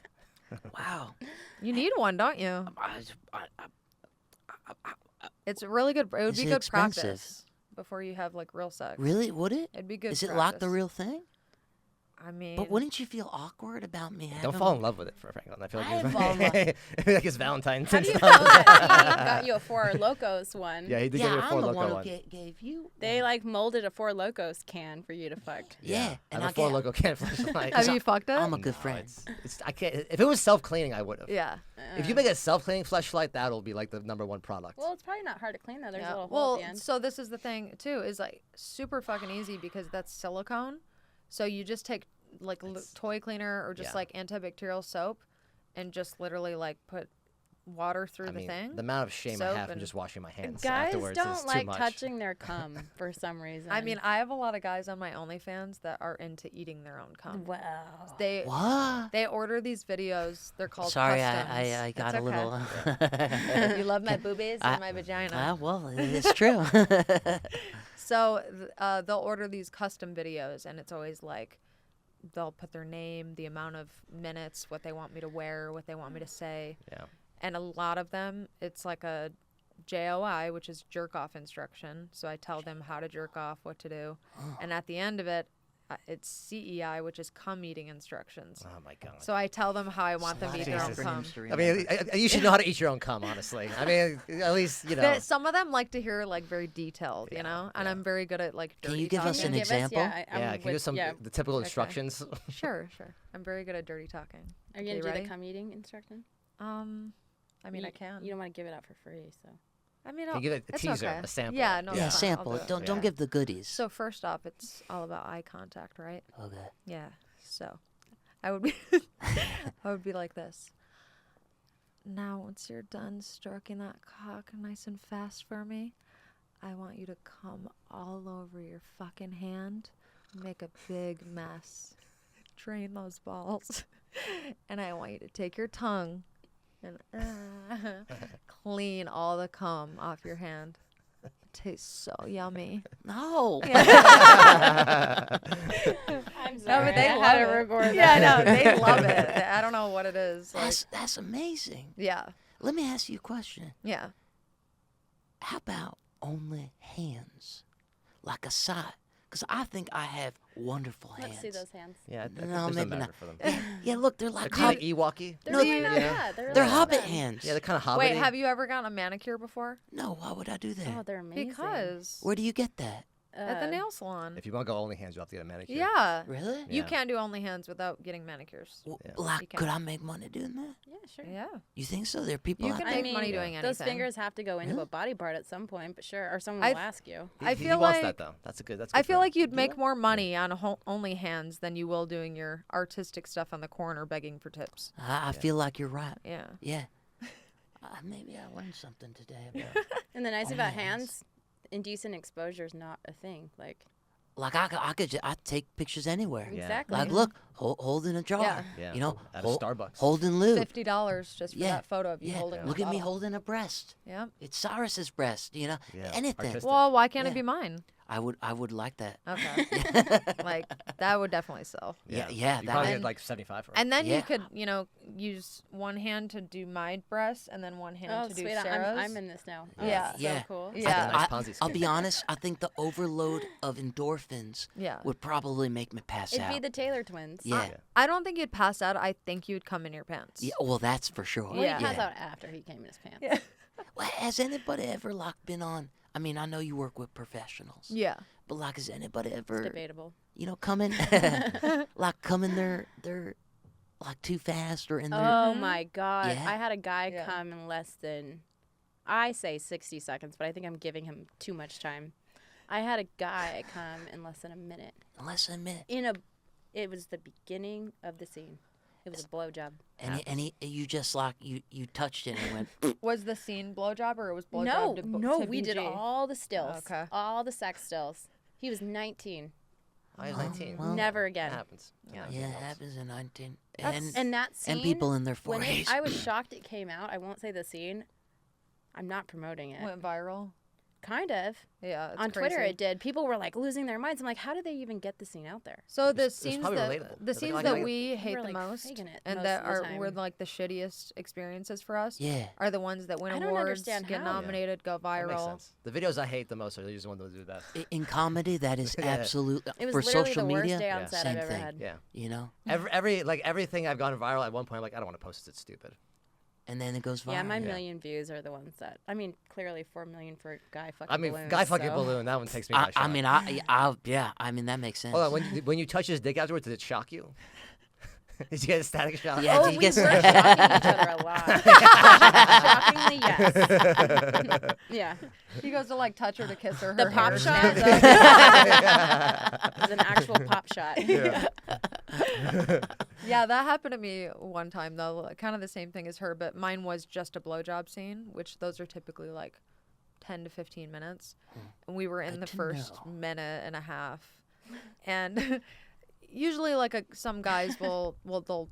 Wow. you need one, don't you? It's really good. It would Is be it good expensive? practice before you have like real sex. Really? Would it? It'd be good. Is it practice. like the real thing? I mean, But wouldn't you feel awkward about me having Don't fall in love with it for Franklin. I feel like I fall in love. like it's Valentine's How and do you stuff. know that he got you a Four Locos one? Yeah, he did give Yeah, me a I'm Four the Loco one who one. gave you. They like molded a Four Locos can for you to fuck. Yeah, I and have I a Four get- Loco can flashlight. have you fucked it? I'm a good No, friend. It's I can't. If it was self cleaning, I would have. Yeah. If you make a self cleaning flashlight, that'll be like the #1 product. Well, it's probably not hard to clean though. There's Yeah. a little hole Well, at the end. so this is the thing too, is like super fucking easy because that's silicone. So you just take like toy cleaner or just Yeah. like antibacterial soap, and just literally like put water through I the mean, thing. the amount of shame I soap have from and- just washing my hands Guys afterwards is don't too like much. touching their cum for some reason. I mean, I have a lot of guys on my OnlyFans that are into eating their own cum. wow. They What? they order these videos. They're called Sorry, customs. I got It's a okay. little. You love my boobies and my vagina. Well, it's true. So they'll order these custom videos, and it's always like they'll put their name, the amount of minutes, what they want me to wear, what they want me to say. Yeah. And a lot of them, it's like a JOI, which is jerk off instruction. So I tell them how to jerk off, what to do. And at the end of it, it's CEI, which is cum eating instructions. Oh my god. So I tell them how I want them to eat their own Jesus. cum. I mean, you should know how to eat your own cum, honestly. I mean, at least you know. Some of them like to hear like very detailed, you know, and yeah. I'm very good at like Can dirty you give us talking. an example? Yeah, I'm Yeah, can you with- give some yeah. the typical Okay. instructions? Sure. I'm very good at dirty talking. Are you Okay, gonna do ready? the cum eating instruction? I mean, I can. You don't want to give it out for free, so. I mean, Can I'll, you give it a it's teaser, okay. a sample? Yeah, no, Yeah, it's fine. I'll sample do it. it. Don't Yeah. give the goodies. So first off, it's all about eye contact, right? Okay. Yeah. So I would be, I would be like this. Now, once you're done stroking that cock nice and fast for me, I want you to come all over your fucking hand, make a big mess, drain those balls, and I want you to take your tongue and clean all the cum off your hand. It tastes so yummy. No. I'm No, sorry. but they I love had to it. record Yeah, that. no, they love it. I don't know what it is. Like, That's amazing. yeah, Let me ask you a question. yeah. How about only hands? Like a side? Because I think I have wonderful hands. Let's see those hands. Yeah, No, there's maybe no not. measure for them. Yeah, look, they're They're like kind hobbit. of Ewoky. They're No, really you- not bad. They're, They're really not hobbit bad. hands. Yeah, they're kind of hobbity. Wait, have you ever gotten a manicure before? No, why would I do that? Oh, they're amazing. Because Where do you get that? at the nail salon. If you want to go only hands, you'll have to get a manicure. Yeah. Really? You Yeah. can't do only hands without getting manicures. Well, Yeah. like, You could can. I make money doing that? Yeah, sure. Yeah. You think so? There are people You out can there. make money doing Those anything. fingers have to go into Really? a body part at some point, but sure, or someone I- will ask you. I He feel wants like that though. That's good. I for feel him. like you'd make more money on only hands than you will doing your artistic stuff on the corner begging for tips. I feel like you're right. Yeah. Yeah. Maybe I learned something today about. And the nice Only about hands. hands, indecent exposure is not a thing. Like, Like I take pictures anywhere. Yeah. exactly. Like, look, holding a jar. Yeah. Yeah, You know, at a Starbucks. holding lube. $50 just for Yeah. that photo of you Yeah. holding. Look the at me bottle. holding a breast. Yeah. It's Cyrus's breast. You know, Yeah, anything. artistic. Well, why can't it Yeah. be mine? I would like that. Okay. Like that would definitely sell. Yeah. You that- probably and- get like 75 for it. And then Yeah. you could, use one hand to do my breasts and then one hand Oh, to do sweet. Sarah's. I'm in this now. Oh, Yeah. that's Yeah. So cool. Yeah. That's a nice I, Ponzi I'll scheme. be honest. I think the overload of endorphins Yeah. would probably make me pass It'd out. be the Taylor twins. yeah. I don't think you'd pass out. I think you'd come in your pants. Yeah. Well, that's for sure. Well, Yeah. he passed out after he came in his pants. Yeah. Well, has anybody ever been on I mean, I know you work with professionals. Yeah. But like, has anybody It's ever, debatable. come in, come in there, like too fast or in there? Oh my God. Yeah. I had a guy Yeah. come in less than, I say 60 seconds, but I think I'm giving him too much time. I had a guy come in less than a minute. Less than a minute. It was the beginning of the scene. It was a blowjob. And you just like, you touched it and went, Was the scene blowjob or it was blowjob No, to no, to we did BG? all the stills. Okay. All the sex stills. He was 19. I was 19. well, Never That again. happens. Yeah. yeah, it happens in 19. And that scene. and people in their when 40s. I was shocked it came out. I won't say the scene. I'm not promoting it. Went viral. Kind of. Yeah, it's On Twitter crazy. it did. People were like losing their minds. I'm like, how did they even get the scene out there? So the was scenes probably that relatable. the They scenes like that it. we hate were, the like, most faking it and most that of the were time. like the shittiest experiences for us Yeah. are the ones that win I don't awards, understand get how. nominated, go That makes viral. sense. The videos I hate the most are usually the ones that do the best. In comedy, that is Yeah. absolutely, It was for literally social the worst media, day on Yeah. set Same I've ever thing. had. Yeah. you know? Everything I've gone viral at one point, I'm like, I don't want to post this. It's stupid. And then it goes viral. Yeah, my Yeah. million views are the ones that. I mean, clearly 4 million for a guy fucking I mean, balloons, guy fucking so. balloon. That one takes me by I shock. mean, I mean, that makes sense. Hold on, when you touch his dick afterwards, did it shock you? Did you get a static shock? Yeah, Oh, did we you were get shocking each other a lot. Shockingly, yes. Yeah. He goes to like touch her to kiss her. The her pop hair shot? stands up. It was an actual pop shot. Yeah, that happened to me one time though. Kind of the same thing as her, but mine was just a blowjob scene, which those are typically like 10 to 15 minutes. And we were in Good the to first know. minute and a half. And usually like some guys will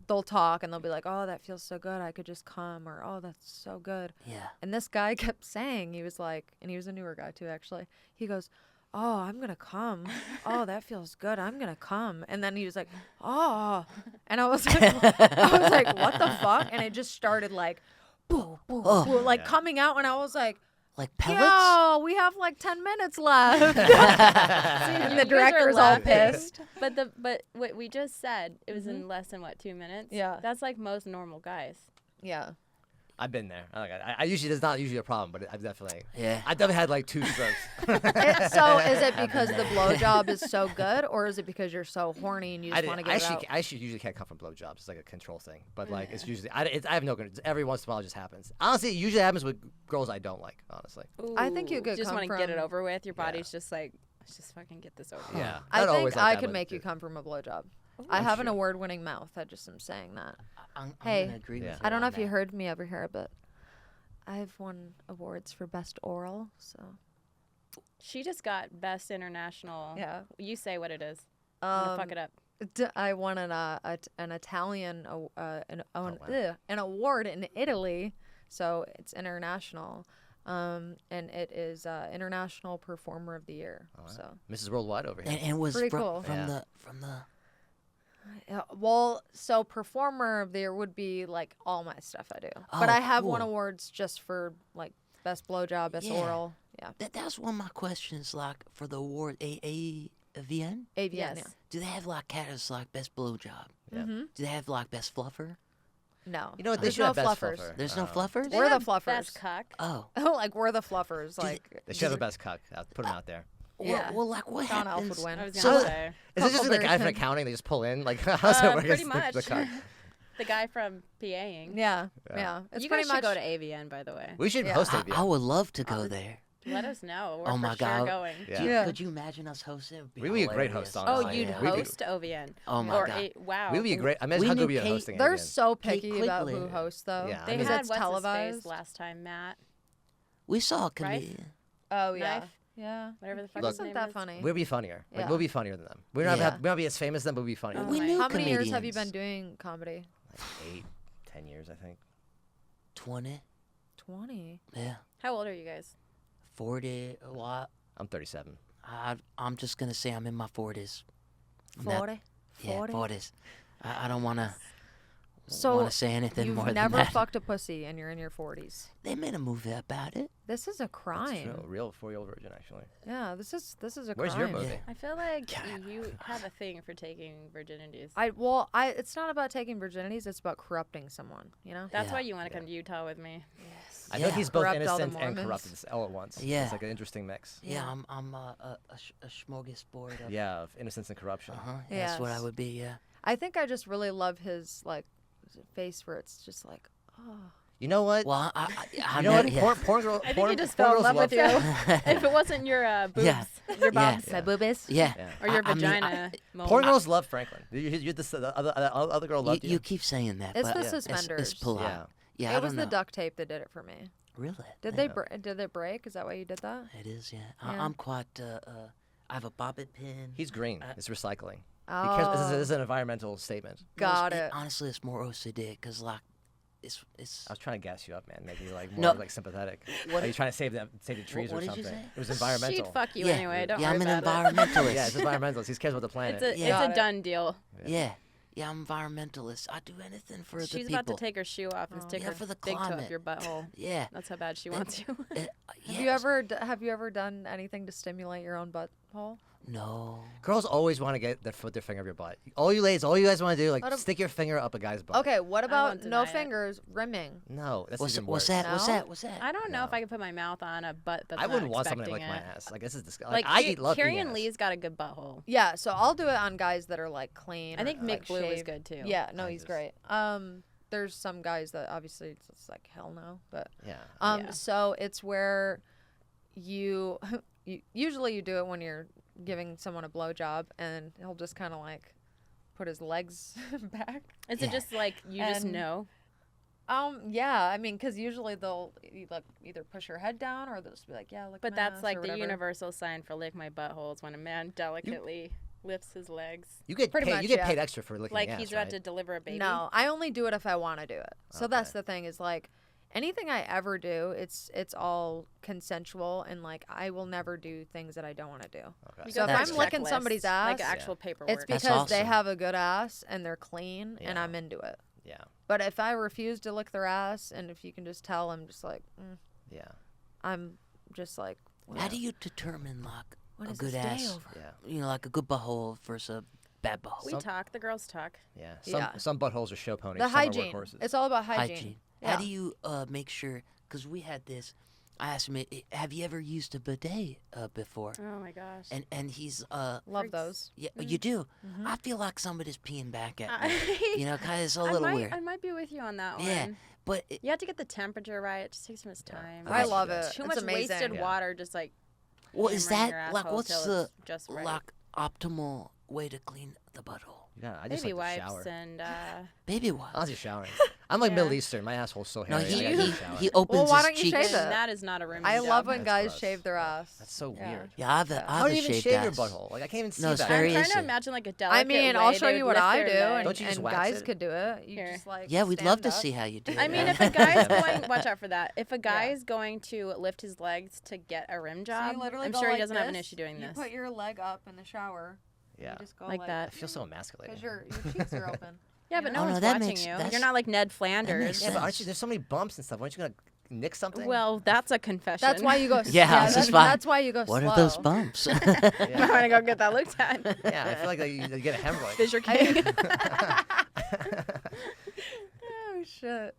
they'll talk and they'll be like, "Oh, that feels so good. I could just come," or "Oh, that's so good." Yeah. And this guy kept saying, he was like, and he was a newer guy too, actually. He goes, "Oh, I'm gonna come. Oh, that feels good. I'm gonna come." And then he was like, "Oh," and I was like, "What the fuck?" And it just started like, boo, boo, Oh. boo, like Yeah. coming out, and I was like, Like pellets? "Yo, we have like 10 minutes left." You And guys the are director's all laughing. pissed. But what we just said, it was in less than 2 minutes. Yeah. That's like most normal guys. Yeah. I've been there. I usually, it's not usually a problem, but I've definitely had like 2 strokes. So is it because the blowjob is so good, or is it because you're so horny and you just want to get it out? I usually can't come from blowjobs. It's like a control thing. But like it's usually I have no control. Every once in a while it just happens. Honestly, it usually happens with girls I don't like. Honestly. I think you Ooh, could just come want to get it from- over with. Your body's just like, let's just fucking get this over with. Yeah. I Not think always like I that, could but make you it- come from a blowjob. I have an award-winning mouth. I just am saying that. I'm Hey, gonna agree Yeah. with you I don't know on if you that. heard me over here, but I've won awards for best oral. So She just got best international. yeah, You say what it is. I'm gonna fuck it up. I won an Italian an award in Italy, so it's international, and it is International Performer of the Year. All right. So Mrs. Worldwide over here. And it was Pretty from, cool. from Yeah. the yeah, well, so Performer of the Year would be like all my stuff I do, but Oh, I have won cool. awards just for like best blowjob, best Yeah. oral, yeah, that's one of my questions. Like for the award, AVN, AVN. Yes. do they have like categories like best blowjob? Yeah. Mm-hmm. Do they have like best fluffer? No, You know what? They there's should no have best fluffers. fluffer. There's no fluffers. We're the have fluffers. Best cuck. Oh, Like we're the fluffers. they- Like They should have the best cuck. Put them out there. Yeah. well, like what Sean Elf happens? would win. I was So- gonna say. Is it just like the guy from Huckleberry. accounting? They just pull in? Like how's it work? Pretty It's much. The cuck. The guy from PAing. Yeah, Yeah. yeah. It's You pretty guys should much go to AVN, by the way. We should Yeah. host I, AVN. I would love to go there. Let us know. We're Oh for my sure God. going. Yeah. Yeah. Could you imagine us hosting? It would be We would be a great hilarious. host, Oh, honestly. you'd yeah. We could- host OVN. Oh my or God. Wow. We would be great. I mean, We how knew good we are Kate- hosting They're AVN. so Kate picky about who Quigley. hosts, though. Yeah, I They mean- because had it's what's televised. his face last time, Matt. We saw a Right? comedian. Oh yeah, Knife? yeah. Whatever the fuck Look- his name Isn't that is. funny? We'll be funnier. Like, Yeah. we'll be funnier than them. We Yeah. don't be as famous as them, but we'll be funnier. Oh than We them. my- knew How many years have you comedians. been doing comedy? Like 8, 10 years, I think. 20. 20. Yeah. How old are you guys? 40. Well, I'm 37. I'm just gonna say I'm in my 40s. I'm not- 40. Yeah, 40s. I don't wanna So want to say anything you've more than never that. fucked a pussy and you're in your 40s. They made a movie about it. This is a That's crime. true. Real 4-year-old virgin, actually. Yeah, this is a Where's crime. your movie? Yeah. I feel like God. you have a thing for taking virginities. It's not about taking virginities, it's about corrupting someone, you know? That's Yeah. why you want to come to Utah with me. Yes. I feel like he's both Corrupt all the innocent and Mormons. corrupted all at once. Yeah. It's like an interesting mix. Yeah, I'm a smorgasbord of. Yeah, of innocence and corruption. That's what I Yes. would be. Yeah. I think I just really love his like face where it's just like, oh. You know what? Well, You know what? Yeah. Porn girl. I think porn, he just porn fell in girls love with you. that. If it wasn't your boobs, Yeah. your Yeah. bobs, My boobies? Yeah. Yeah. or your I mean, vagina. moment. Porn girls love Franklin. The other girl loved you. You keep saying that, It's but the it's suspenders. polite. Yeah. Yeah, I It was don't the know. duct tape that did it for me. Really? Did Yeah. did it break? Is that why you did that? It is, yeah. Yeah. I'm quite. I have a bobbit pin. He's green. Uh, It's recycling. Oh, Because this is an environmental statement. got it. Honestly, it's more OCD because like, it's. I was trying to gas you up, man. Make you like more No. like sympathetic. What- Are you trying to save the trees what or did you something? say? It was environmental. She'd fuck you Yeah. anyway. Don't Yeah, worry I'm an about environmentalist. Yeah, it's environmentalist. He cares about the planet. It's Yeah. a done deal. Yeah. Yeah, I'm environmentalist. I do anything for the She's people. about to take her shoe off and stick Yeah, her for the big toe up climate. your butthole. Yeah. That's how bad she wants you. Yes. Have you ever done anything to stimulate your own butthole? No. Girls always want to get their finger up your butt. All you guys want to do, like, Let 'em- stick your finger up a guy's butt. Okay, what about won't no deny it. fingers, rimming? No, that's What's even what's worse. that? What's No? that? What's that? I don't know if No. I could put my mouth on a butt that's I wouldn't not want someone to expecting lick my it. ass. Like, this is disgusting. Like, I love eating Kieran ass. Lee's got a good butthole. Yeah, so I'll do it on guys that are like clean. I think or, Mick like, Blue is shaved. good too. Yeah, no, I he's just- great. There's some guys that obviously it's just like hell no, but Yeah. Yeah. so it's where you usually you do it when you're giving someone a blowjob, and he'll just kind of like put his legs back. Is it just like you just And- know? Yeah, I mean, because usually they'll either push your head down or they'll just be like, yeah, look. But my that's ass like or the whatever. universal sign for lick my butthole is when a man delicately lifts his legs. You get Pretty paid. much, You get yeah. paid extra for licking Like ass, he's about right? to deliver a baby. No, I only do it if I want to do it. So that's Okay. the thing is like anything I ever do, it's all consensual, and like I will never do things that I don't want to do. Okay. So if That's I'm cool. licking somebody's ass, like actual paperwork. it's That's because they awesome. have a good ass and they're clean, and Yeah. I'm into it. Yeah. But if I refuse to lick their ass, and if you can just tell, I'm just like, Yeah. I'm just like, How do you determine like when a is good this day ass? over? Yeah. You know, like a good butthole versus a bad butthole. we talk. The girls talk. Yeah. Yeah. Some buttholes are show ponies. The some are hygiene. workhorses. It's all about hygiene. How Yeah. do you make sure? Because we had this. I asked him, have you ever used a bidet before? Oh my gosh. And he's Love Freaks. those. yeah, you do. I feel like somebody's peeing back at me. You know, kind of it's a I little might, weird. I might be with you on that Yeah, one. but You have to get the temperature right. It just takes too much time. I Right. love it. Too It's much amazing. wasted Yeah. water just like what is hammering that your like? asshole What's till the it's just right. like optimal way to clean the butthole? Yeah. I just baby like to wipes shower. and Baby wipes. Honestly, showering. I'm like Yeah. Middle Eastern. My asshole's so No, hairy. he I gotta he, shower. he opens Well, why his don't you cheeks. shave it? that is not a room. I love when That's guys gross. shave their ass. That's so Yeah. weird. Yeah, I've How I've do you even shaved shave your ass. butthole? Like I can't even see No, it's that. very I'm trying easy. to imagine like a delicate I mean, way I'll they show would you what lift I their do, leg. and, Don't you just and wax guys it? could do it. You Here. just like Yeah, we'd love stand to up. see how you do it. I mean, yeah. if a guy's going, watch out for that. If a guy is going to lift his legs to get a rim So job, you literally I'm go sure he like doesn't have an this, issue doing you this. put your leg up in the shower. Yeah. You just go Like I that. feel so emasculated. because your cheeks are open. Yeah, but no Oh, no, one's that watching makes- you. that's- You're not like Ned Flanders. makes Yeah, but aren't sense. you? There's so many bumps and stuff. Aren't you gonna nick something? Well, that's a confession. That's why you go. Yeah, I was just fine. That's why you go What slow. are those bumps? I'm gonna go get that looked at. Yeah, I feel like you get a hemorrhoid. Fissure king. Oh shit!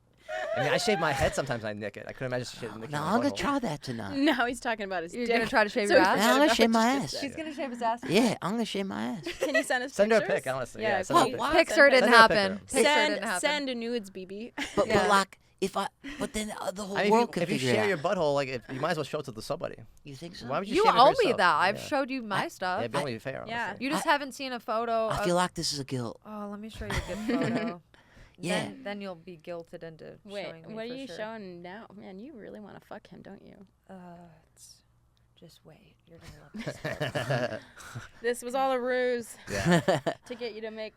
I mean, I shave my head sometimes. I nick it. I couldn't imagine nicking no, my I'm gonna butthole. try that tonight. No, he's talking about his You're dick. gonna try to shave So your he ass? Yeah, forgot I'm gonna about shave what my you ass. just She's said. gonna shave his ass. Yeah, I'm gonna shave my ass. Can you send us Send her a pictures? pic, honestly. Yeah, Yeah, send her a please. pic. Pixar didn't Send her a happen. picture. Pixar didn't happen. Send nudes, BB. But Yeah. like if I, but then the whole I mean, world could if you figure share it your out. butthole, like you might as well show it to somebody. You think so? Why would you? You shave it for owe me yourself? that. I've Yeah. showed you my stuff. Yeah, it'd be only fair. Yeah. honestly. You just haven't seen a photo. I of, feel like this is a guilt. Oh, let me show you a good photo. Yeah. Then you'll be guilted into Wait, showing me what are for you sure. showing now? Man, you really want to fuck him, don't you? It's just wait. You're gonna love this. This was all a ruse Yeah. to get you to make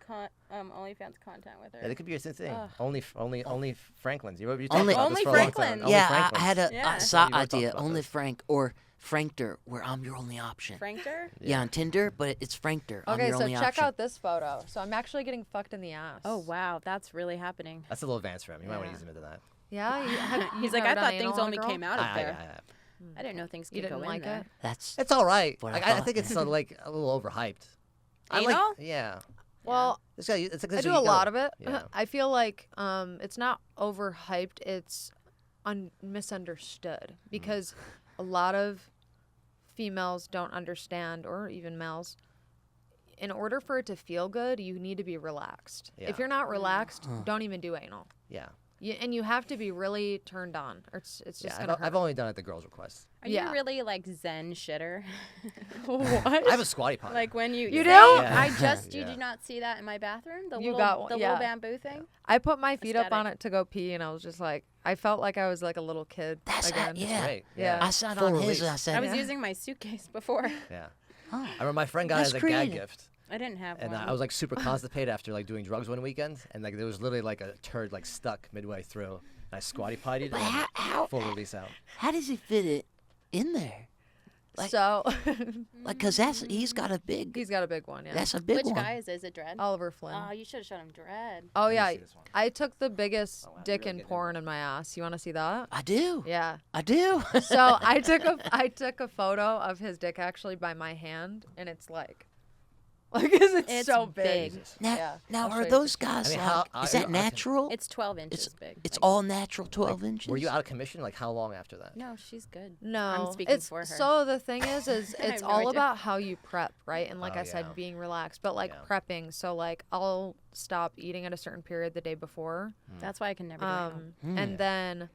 OnlyFans content with her. Yeah, that could be your thing. Ugh. Only Franklins. You talked Only- about this Only for a long time. Franklins. Only Yeah, Franklins. I had a Yeah. side You were talking idea. about Only this. Frank or Frankter, where I'm your only option. Frankter? Yeah, on Tinder, but it's Frankter. I'm Okay, your so only check option. out this photo. So I'm actually getting fucked in the ass. Oh, wow. That's really happening. That's a little advanced for him. You might want Yeah. to use him into that. Yeah. He's you've like, never I done thought anal things on a only girl? came out of there. I- I didn't know things You could didn't go like in there. it? That's It's all right. What I Like, I thought. think it's like a little overhyped. I like. Anal? Yeah. Well, It's like I do a lot of it. Yeah. I feel like it's not overhyped. It's misunderstood because a lot of females don't understand, or even males. In order for it to feel good, you need to be relaxed. Yeah. If you're not relaxed, don't even do anal. Yeah. And you have to be really turned on, or it's just Yeah. gonna hurt. I've only done it at the girls' request. Are Yeah. you really like Zen shitter? What? I have a squatty potty. Like when you You say, do? Yeah. I just you Yeah. do not see that in my bathroom. The You little got one, the yeah. little bamboo thing. I put my feet up on Aesthetic. it to go pee, and I was just like, I felt like I was like a little kid That's again. yeah. Great. Yeah. I sat Full on his release. and I said, I was using my suitcase before. Yeah. oh, I remember my friend got it That's as a creative. gag gift. I didn't have And one. I was like super constipated after like doing drugs one weekend, and like there was literally like a turd like stuck midway through. And I squatty pottied But and how full release out. how does he fit it in there? Like- So Like, cause he's got a big. he's got a big one. Yeah. That's a big Which one. guy is it? Is it Dread? Oliver Flynn. Oh, you should have shown him Dread. Oh Let me yeah, see this one. I took the biggest Oh, wow, dick really in getting porn in my ass. You want to see that? I do. Yeah. I do. So I took a photo of his dick actually by my hand, and it's like 'cause it's It's so big. Jesus. Now, Yeah, now I'll show are you those pictures. guys I mean, like? how- Is I- that I- natural? It's 12 inches big. It's Like- all natural, 12 inches. Were you out of commission? Like how long after that? No, she's good. No, I'm speaking it's for her. so the thing is I it's have no all idea. about how you prep, right? And like Oh, I said, yeah. being relaxed, but like Yeah. prepping. So like I'll stop eating at a certain period the day before, That's why I can never do anal. and then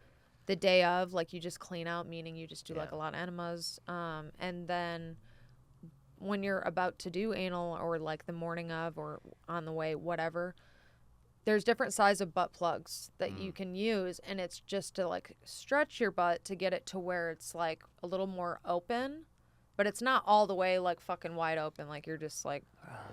the day of, like you just clean out, meaning you just do like a Yeah. lot of enemas, and then when you're about to do anal or like the morning of or on the way, whatever, there's different size of butt plugs that you can use, and it's just to like stretch your butt to get it to where it's like a little more open, but it's not all the way like fucking wide open, like you're just like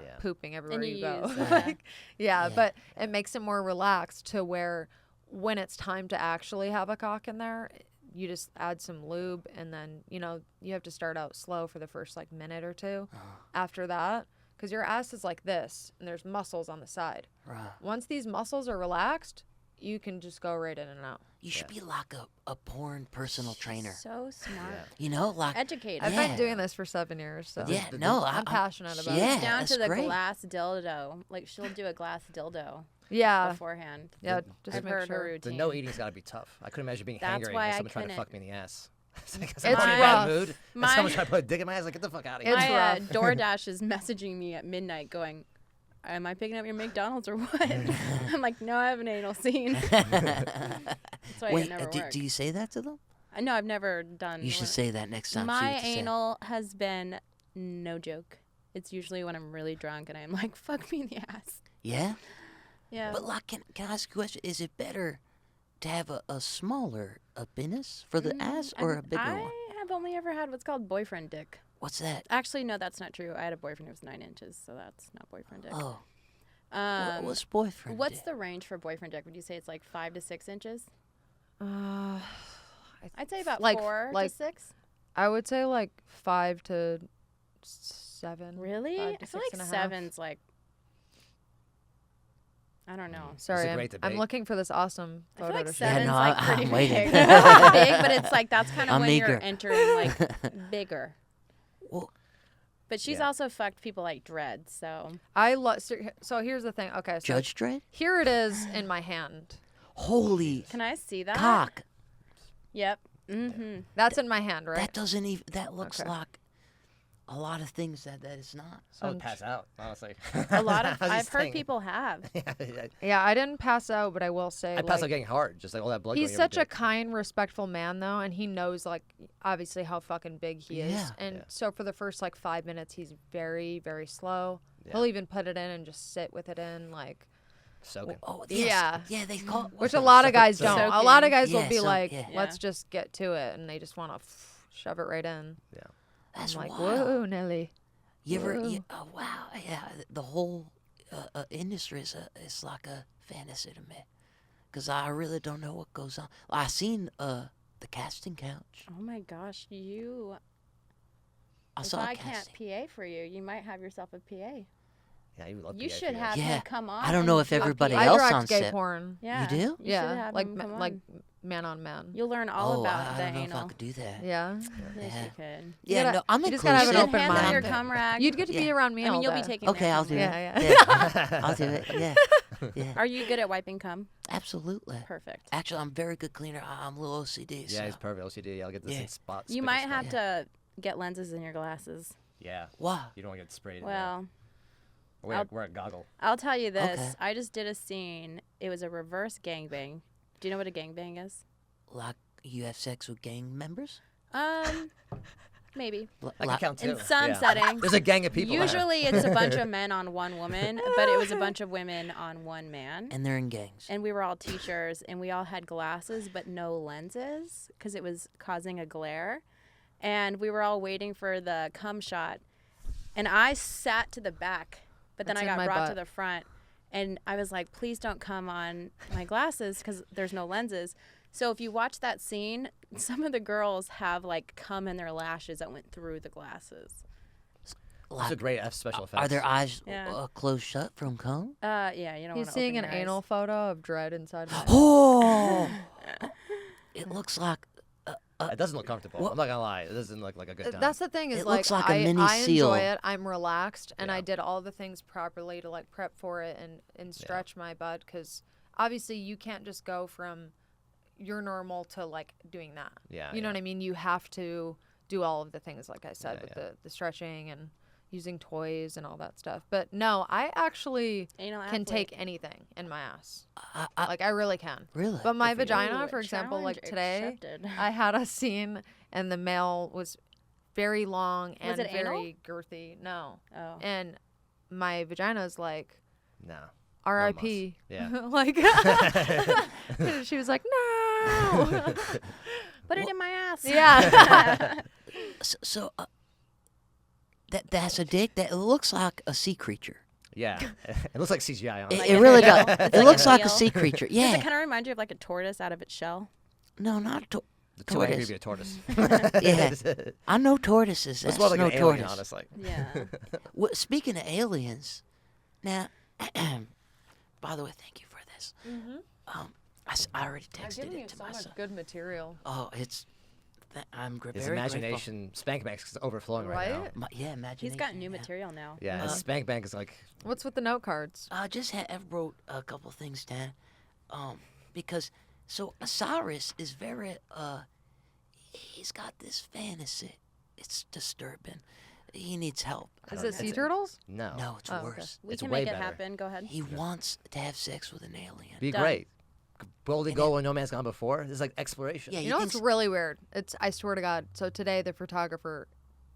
Yeah. pooping everywhere you you go. use, Like, yeah, Yeah. but it makes it more relaxed to where when it's time to actually have a cock in there, you just add some lube, and then you have to start out slow for the first like minute or two. After that, because your ass is like this and there's muscles on the side. Right. Once these muscles are relaxed, you can just go right in and out. You should be like a porn personal trainer. So smart. You know, like Educated. I've Yeah. been doing this for 7 years, so yeah, the- no, I'm passionate about yeah, it. Down that's to the great. glass dildo. Like she'll do a glass dildo Yeah, beforehand. yeah, just I've make heard her sure. routine. The no eating's got to be tough. I couldn't imagine being That's hangry why and I someone trying to couldn't. fuck me in the ass. It's like, It's I'm in a rough. bad mood. And My- someone's trying to put a dick in my ass. Like, get the fuck out of here. It's My rough. DoorDash is messaging me at midnight going, am I picking up your McDonald's or what? I'm like, no, I have an anal scene. That's why Wait, it never do worked. you say that to them? No, I've never done. You should one- say that next time. see My what they say. anal has been no joke. It's usually when I'm really drunk and I'm like, fuck me in the ass. Yeah, Yeah. but like, can I ask you a question? Is it better to have a smaller penis for the ass or a bigger I one? have only ever had what's called boyfriend dick. What's that? Actually, no, that's not true. I had a boyfriend who was 9 inches, so that's not boyfriend dick. Oh, Um, what's boyfriend? what's dick? the range for boyfriend dick? Would you say it's like 5 to 6 inches? Uh, I'd say about Like- 4 like- to 6. I would say like 5 to 7. Really? 5 I to feel 6 like and a half. 7's like, I don't know. Sorry, a great I'm debate. looking for this awesome I feel photo like to show. 7's no, like I'm pretty waiting. big. Not big, but it's like that's kind of I'm when eager. you're entering like bigger. Well, But she's Yeah. also fucked people like Dread, so I love. So here's the thing. Okay, so Judge Dredd? here it is in my hand. Holy can I see that? cock! Yep. Mm-hmm. That's in my hand, right? That doesn't even. That looks Okay. like a lot of things that it's not. I would pass out, honestly. A lot of How's he I've heard staying? people have. Yeah, I didn't pass out, but I will say I pass like, out getting hard, just like all that blood. he's going over such a dick. kind, respectful man though, and he knows like obviously how fucking big he is. Yeah. And Yeah. so for the first like 5 minutes, he's very, very slow. Yeah. He'll even put it in and just sit with it in, like, soaking. Oh yes. Yeah. Yeah, they call. which a lot of guys don't. A lot of guys will Yeah, be so- like, yeah. let's just get to it, and they just want to shove it right in. Yeah. That's I'm like, wild. whoa, Nelly. You ever? Whoa. Oh, wow. Yeah, the whole industry is like a fantasy to me, because I really don't know what goes on. I seen the casting couch. Oh my gosh, you. I If saw a I can't casting. PA for you, you might have yourself a PA. Yeah, you would love You PA should for have Yeah. him come on. I don't know and if do a everybody PA. I else direct on gay set. porn. Yeah. do? You should Yeah, have like him come like on. man on man. You'll learn all about I the don't know if I anal. could do that. Yeah. Yes, Yeah. you could. Yeah, gotta- no, I'm you just gotta have inclusive. an open hand mind. out your I'm- cum rag. You'd get to be Yeah. around me I mean, all you'll day. be taking. Okay, their I'll cum do rag. Yeah, it. yeah. Yeah, I'll do it. Yeah, yeah, Are you good at wiping cum? absolutely. Perfect. Actually, I'm a very good cleaner. I'm a little OCD. Yeah, so. he's perfect OCD. I'll get this Yeah. in spots. You might have to get lenses in your glasses. Yeah. Wow. You don't want to get sprayed. Well, wear a goggle. I'll tell you this. Okay. I just did a scene. It was a reverse gangbang. Do you know what a gangbang is? Like you have sex with gang members? Maybe. I can count too. In some Yeah. settings. There's a gang of people. Usually it's a bunch of men on one woman, but it was a bunch of women on one man. And they're in gangs. And we were all teachers, and we all had glasses but no lenses because it was causing a glare. And we were all waiting for the cum shot. And I sat to the back, but then That's I in got my brought to butt. the front. And I was like, please don't come on my glasses because there's no lenses. So if you watch that scene, some of the girls have like cum in their lashes that went through the glasses. That's a great special effects. Are their eyes Yeah. closed shut from cum? Yeah, you don't He's want to seeing open an your anal eyes. photo of Dread inside my Oh! It looks like It doesn't look comfortable. What- I'm not gonna lie. It doesn't look like a good time. That's the thing is It like, looks like a mini I seal. enjoy it. I'm relaxed and I Yeah. did all the things properly to like prep for it and stretch my butt because obviously you can't just go from your normal to like doing that. Yeah, You know yeah. what I mean? You have to do all of the things like I said Yeah, with yeah. the stretching and using toys and all that stuff. But no, I actually Anal can athlete. take anything in my ass. I Like I really can. really. But my Good for you. vagina, Ooh, for example, like challenge today, accepted. I had a scene and the male was very long and it anal? very girthy. No. Oh. And my vagina's like No. R.I.P. Yeah. like she was like, no. Put it in my ass. yeah. So that's a dick. That it looks like a sea creature. Yeah. It looks like CGI. It, Honestly. it really does. It's It like looks a like a seal. sea creature. Does Yeah. it kind of remind you of like a tortoise out of its shell? No, not a The two angry tortoise. to be a tortoise. Yeah. I know tortoises. It's That's more like no an alien, tortoise. honestly. Yeah. Speaking of aliens, now, by the way, thank you for this. I already I'm texted giving you it to so my much son. good material. Oh, I'm His very imagination, Spank Bank is overflowing right, now. Right? grateful. Yeah, imagination. He's got new yeah. material now. Yeah, his Spank Bank is like, What's with the note cards? I wrote a couple things down, because Cyrus is very he's got this fantasy. It's disturbing. He needs help. Is don't it know. sea turtles? no. No, it's Oh, okay. worse. We It's can way make it better. happen. Go ahead. He wants to have sex with an alien. Be Done. great. Boldly go where no man's gone before. This is like exploration. Yeah, You he know what's thinks really weird? I swear to God. So today the photographer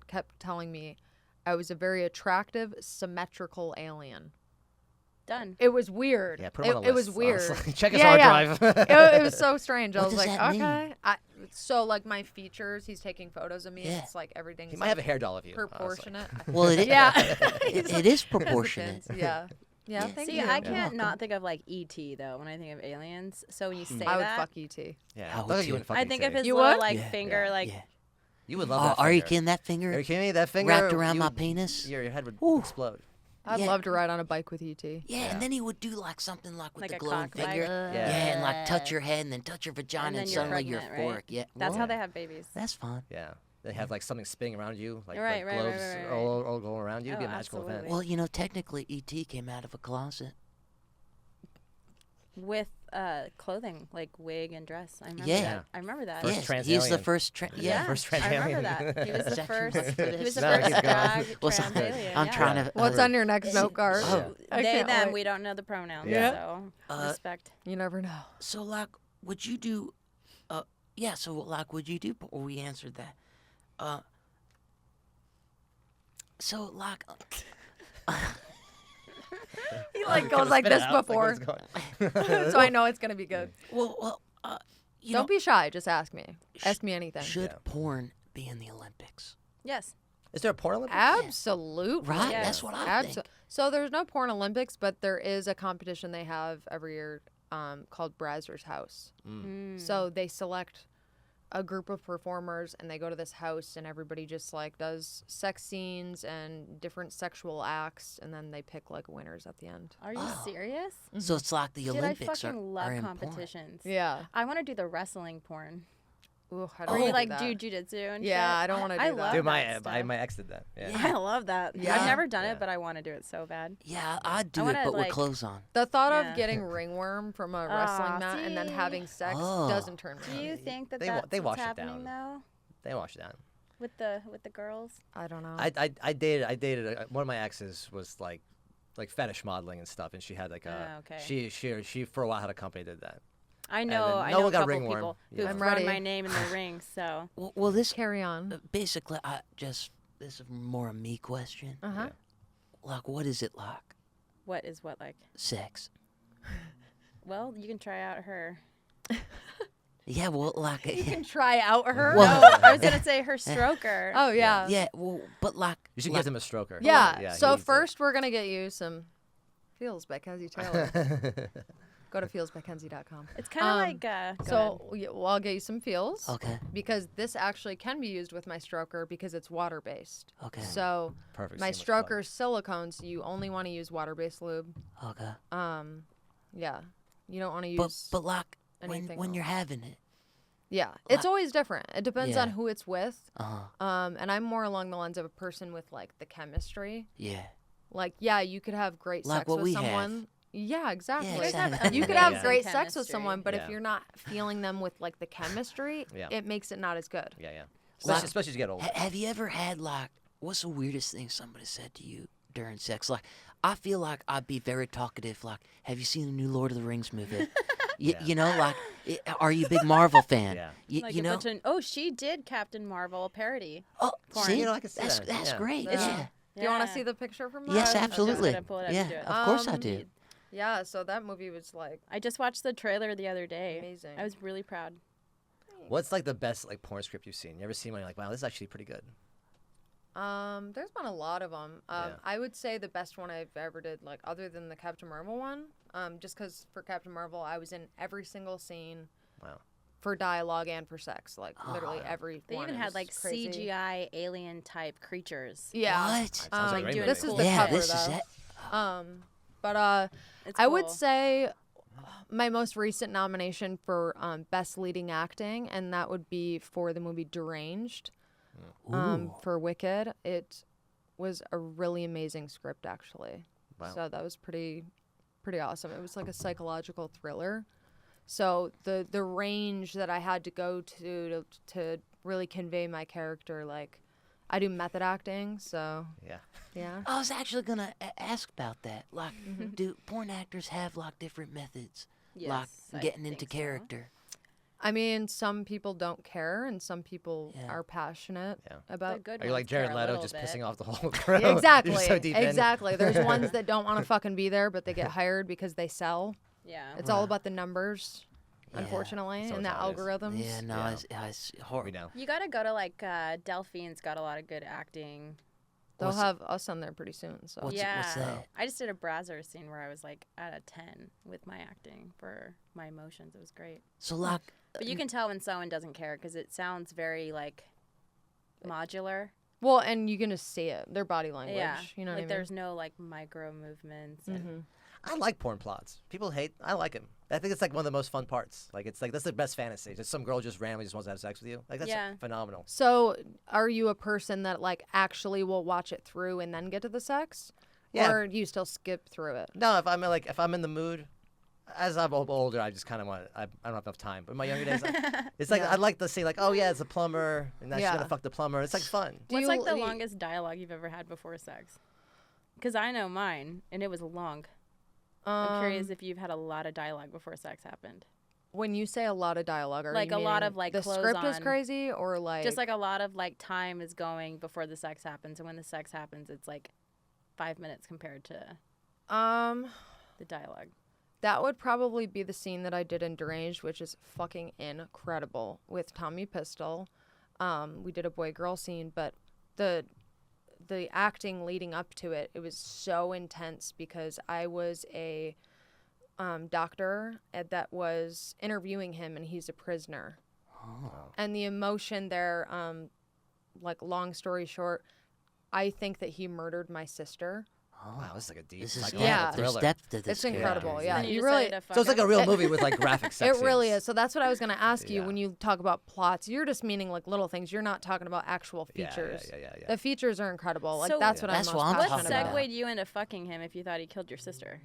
kept telling me I was a very attractive, symmetrical alien. Done. It was weird. Yeah, put him on a it was list, weird. honestly. Check his Yeah, hard yeah. drive. It was so strange. I What was does like, that mean? okay. So like my features, he's taking photos of me. Yeah. It's like everything's He might have a hair doll of you. honestly. proportionate. well, it is. Yeah. it is Has the proportionate. pins. Yeah. Yeah. Yeah. Thank See, you. I You're can't welcome. not think of like E.T. though when I think of aliens. So when you say I would that, fuck E.T. Yeah, I would look like too. you wouldn't I fucking think say of it. his You little would? like Yeah. finger, Yeah. like Yeah. You would love that Are you finger. kidding? That Are finger you kidding me? That finger wrapped around you my would- penis? Your head would Ooh. explode. I'd Yeah. love to ride on a bike with E.T. Yeah, Yeah. and then he would do like something like with Like the a glowing cock bag. finger. Yeah. and like touch your head and then touch your vagina and, then you're suddenly you're pregnant, right? fork. Yeah. that's Whoa. how they have babies. That's fun. Yeah. They have like something spinning around you, like, Right, like right, right, globes right, right. all going around you. It'd be a Oh, magical event. absolutely. Well, you know, technically E.T. came out of a closet. With clothing like wig and dress. I remember Yeah. that. I remember that. First Yes, trans he's the alien. first. Yeah, first trans I remember alien. that. He was the Is that too first. much for He this? was the No, first keep going. drag What's trans up? alien. I'm yeah. trying to. What's on your next note card? Oh. I They, can't them. wait. We don't know the pronouns. Yeah. So respect. You never know. So, like, would you do? Yeah. So, like, would you do? Or we answered that. So, like. He like Kinda goes like spit it this out, like, before, what's going- so I know it's gonna be good. Well. You Don't know, be shy. Just ask me. Ask me anything. should Yeah. porn be in the Olympics? Yes. Is there a porn Olympics? Absolutely. Right? Yes. That's what I think. So there's no porn Olympics, but there is a competition they have every year called Brazzers House. So they select a group of performers and they go to this house and everybody just like does sex scenes and different sexual acts and then they pick like winners at the end. Are you serious? So it's like the Dude, I Olympics fucking are love in porn. competitions. Yeah. I want to do the wrestling porn. Ooh, I Where don't you wanna like that. do jujitsu and Yeah, shit. I don't want to do I that. love Dude, that stuff. my ex did that. Yeah. I love that. Yeah. I've never done Yeah. it, but I want to do it so bad. Yeah, I'd do I it, wanna, but with like- clothes on. The thought Yeah. of getting ringworm from a wrestling mat and then see? having sex Oh. doesn't turn me Do on. you think that They wa- that's they what's wash it happening though They wash it down. with the girls? I don't know. I dated one of my exes was like fetish modeling and stuff, and she had like a Oh, okay. she for a while had a company that did that. I then know. I no know one a got couple ringworm. people Yeah. who've I'm thrown ready. my name in the ring. So Well, this Carry on. basically, this is more a me question. Uh-huh. Yeah. Like, what is it like? what is what like? Sex? Well, you can try out her. Yeah, well, like, You can try out her. Well- No, I was gonna say her stroker. Oh yeah. yeah, well, but like, You should like, give them a stroker. Yeah. he So needs it. first we're gonna get you some FEELZ by Kenzie Taylor. Go to feelsbykenzie.com. It's kind of like go So well, I'll get you some FEELZ okay, because this actually can be used with my stroker because it's water based. okay, So Perfect. my seamless plug. stroker's silicone, so you only want to use water based lube. okay. Yeah. You don't want to But use. like, anything when you're else. having it, Yeah, it's always different. It depends on Yeah. who it's with. uh-huh, And I'm more along the lines of a person with like the chemistry. yeah, Like, yeah, you could have great Like sex what with we have. someone. Yeah, exactly. You guys have You could amazing have great sex with chemistry. someone, but Yeah. if you're not feeling them with like the chemistry, Yeah. it makes it not as good. Yeah, yeah. Like- Especially as you get older. Have you ever had like, what's the weirdest thing somebody said to you during sex? Like, I feel like I'd be very talkative. Like, have you seen the new Lord of the Rings movie? Yeah. You know, like, are you a big Marvel fan? Yeah. like You a know, bunch of, oh, she did Captain Marvel parody. oh, porn. see, You know, I can see that's that, that's yeah. great. Yeah. Yeah. Do you want Yeah. to see the picture from that? Yes, I was just absolutely. gonna pull it up to Yeah, do it. of course I Um, do. Yeah, so that movie was like I just watched the trailer the other day. amazing. I was really proud. What's like the best like porn script you've seen? You ever seen one? You're like, wow, this is actually pretty good. There's been a lot of them. Yeah. I would say the best one I've ever did, like other than the Captain Marvel one, just because for Captain Marvel I was in every single scene. Wow. For dialogue and for sex, like literally every They one. even It had was like crazy. CGI alien type creatures. Yeah. What? Sounds like a Um, great doing movie. this is cool the Yeah, cover this though. is it. But It's I would cool. say my most recent nomination for best leading acting, and that would be for the movie Deranged. Ooh. For Wicked, it was a really amazing script actually. Wow. So that was pretty awesome. It was like a psychological thriller. So the range that I had to go to really convey my character, like I do method acting, so Yeah. yeah. I was actually gonna ask about that. Like, Mm-hmm. do porn actors have like different methods, Yes, like I getting into think so. character? I mean, some people don't care, and some people Yeah. are passionate Yeah. The about. good Are you like ones care Jared a Leto little just bit. pissing off the whole crew? Exactly. You're so deep in. Exactly. There's ones that don't want to fucking be there, but they get hired because they sell. Yeah. It's all about the numbers, unfortunately, So and the it's obvious. algorithms. Yeah, no, Yeah. it's We horrible. know. You gotta go to like Delphine's got a lot of good acting. They'll What's- have us on there pretty soon. So What's- yeah. that? I just did a Brazzer scene where I was like at a 10 with my acting for my emotions. It was great. So like, But you can tell when someone doesn't care because it sounds very like modular. well, and you're gonna see it. Their body language. Yeah. You know like what I there's no like micro movements. And mean? I like porn plots. People hate. I like them. I think it's like one of the most fun parts. Like it's like that's the best fantasy. Just some girl just randomly just wants to have sex with you. Like that's Yeah. phenomenal. So, are you a person that like actually will watch it through and then get to the sex, Yeah. or do you still skip through it? No, if I'm in the mood, as I'm older, I just kind of want. I don't have enough time. But in my younger days, it's like Yeah. I'd like to see like, oh yeah, it's a plumber, and now she's Yeah. gonna fuck the plumber. It's like fun. Do What's you- like the do you- longest dialogue you've ever had before sex? Because I know mine, and it was long. I'm curious if you've had a lot of dialogue before sex happened. When you say a lot of dialogue, are Like you a lot meaning of, like, the clothes script is on. crazy, or like Just like a lot of like time is going before the sex happens, and when the sex happens, it's like 5 minutes compared to the dialogue. that would probably be the scene that I did in Deranged, which is fucking incredible with Tommy Pistol. We did a boy girl scene, but the acting leading up to it, it was so intense because I was a doctor that was interviewing him, and he's a prisoner. Oh. And the emotion there, like, long story short, I think that he murdered my sister. Wow, this is like a deep, This is psychological yeah. there's thriller. depth to this. It's incredible, character. yeah. And you You decided really- to fuck So it's like him? a real movie with like graphic sex It really scenes. is. So that's what I was going to ask you Yeah. when you talk about plots. You're just meaning like little things. You're not talking about actual Yeah, features. yeah. The features are incredible. Like So- that's what That's I'm what most I'm What passionate talking about. segued you into fucking him if you thought he killed your sister?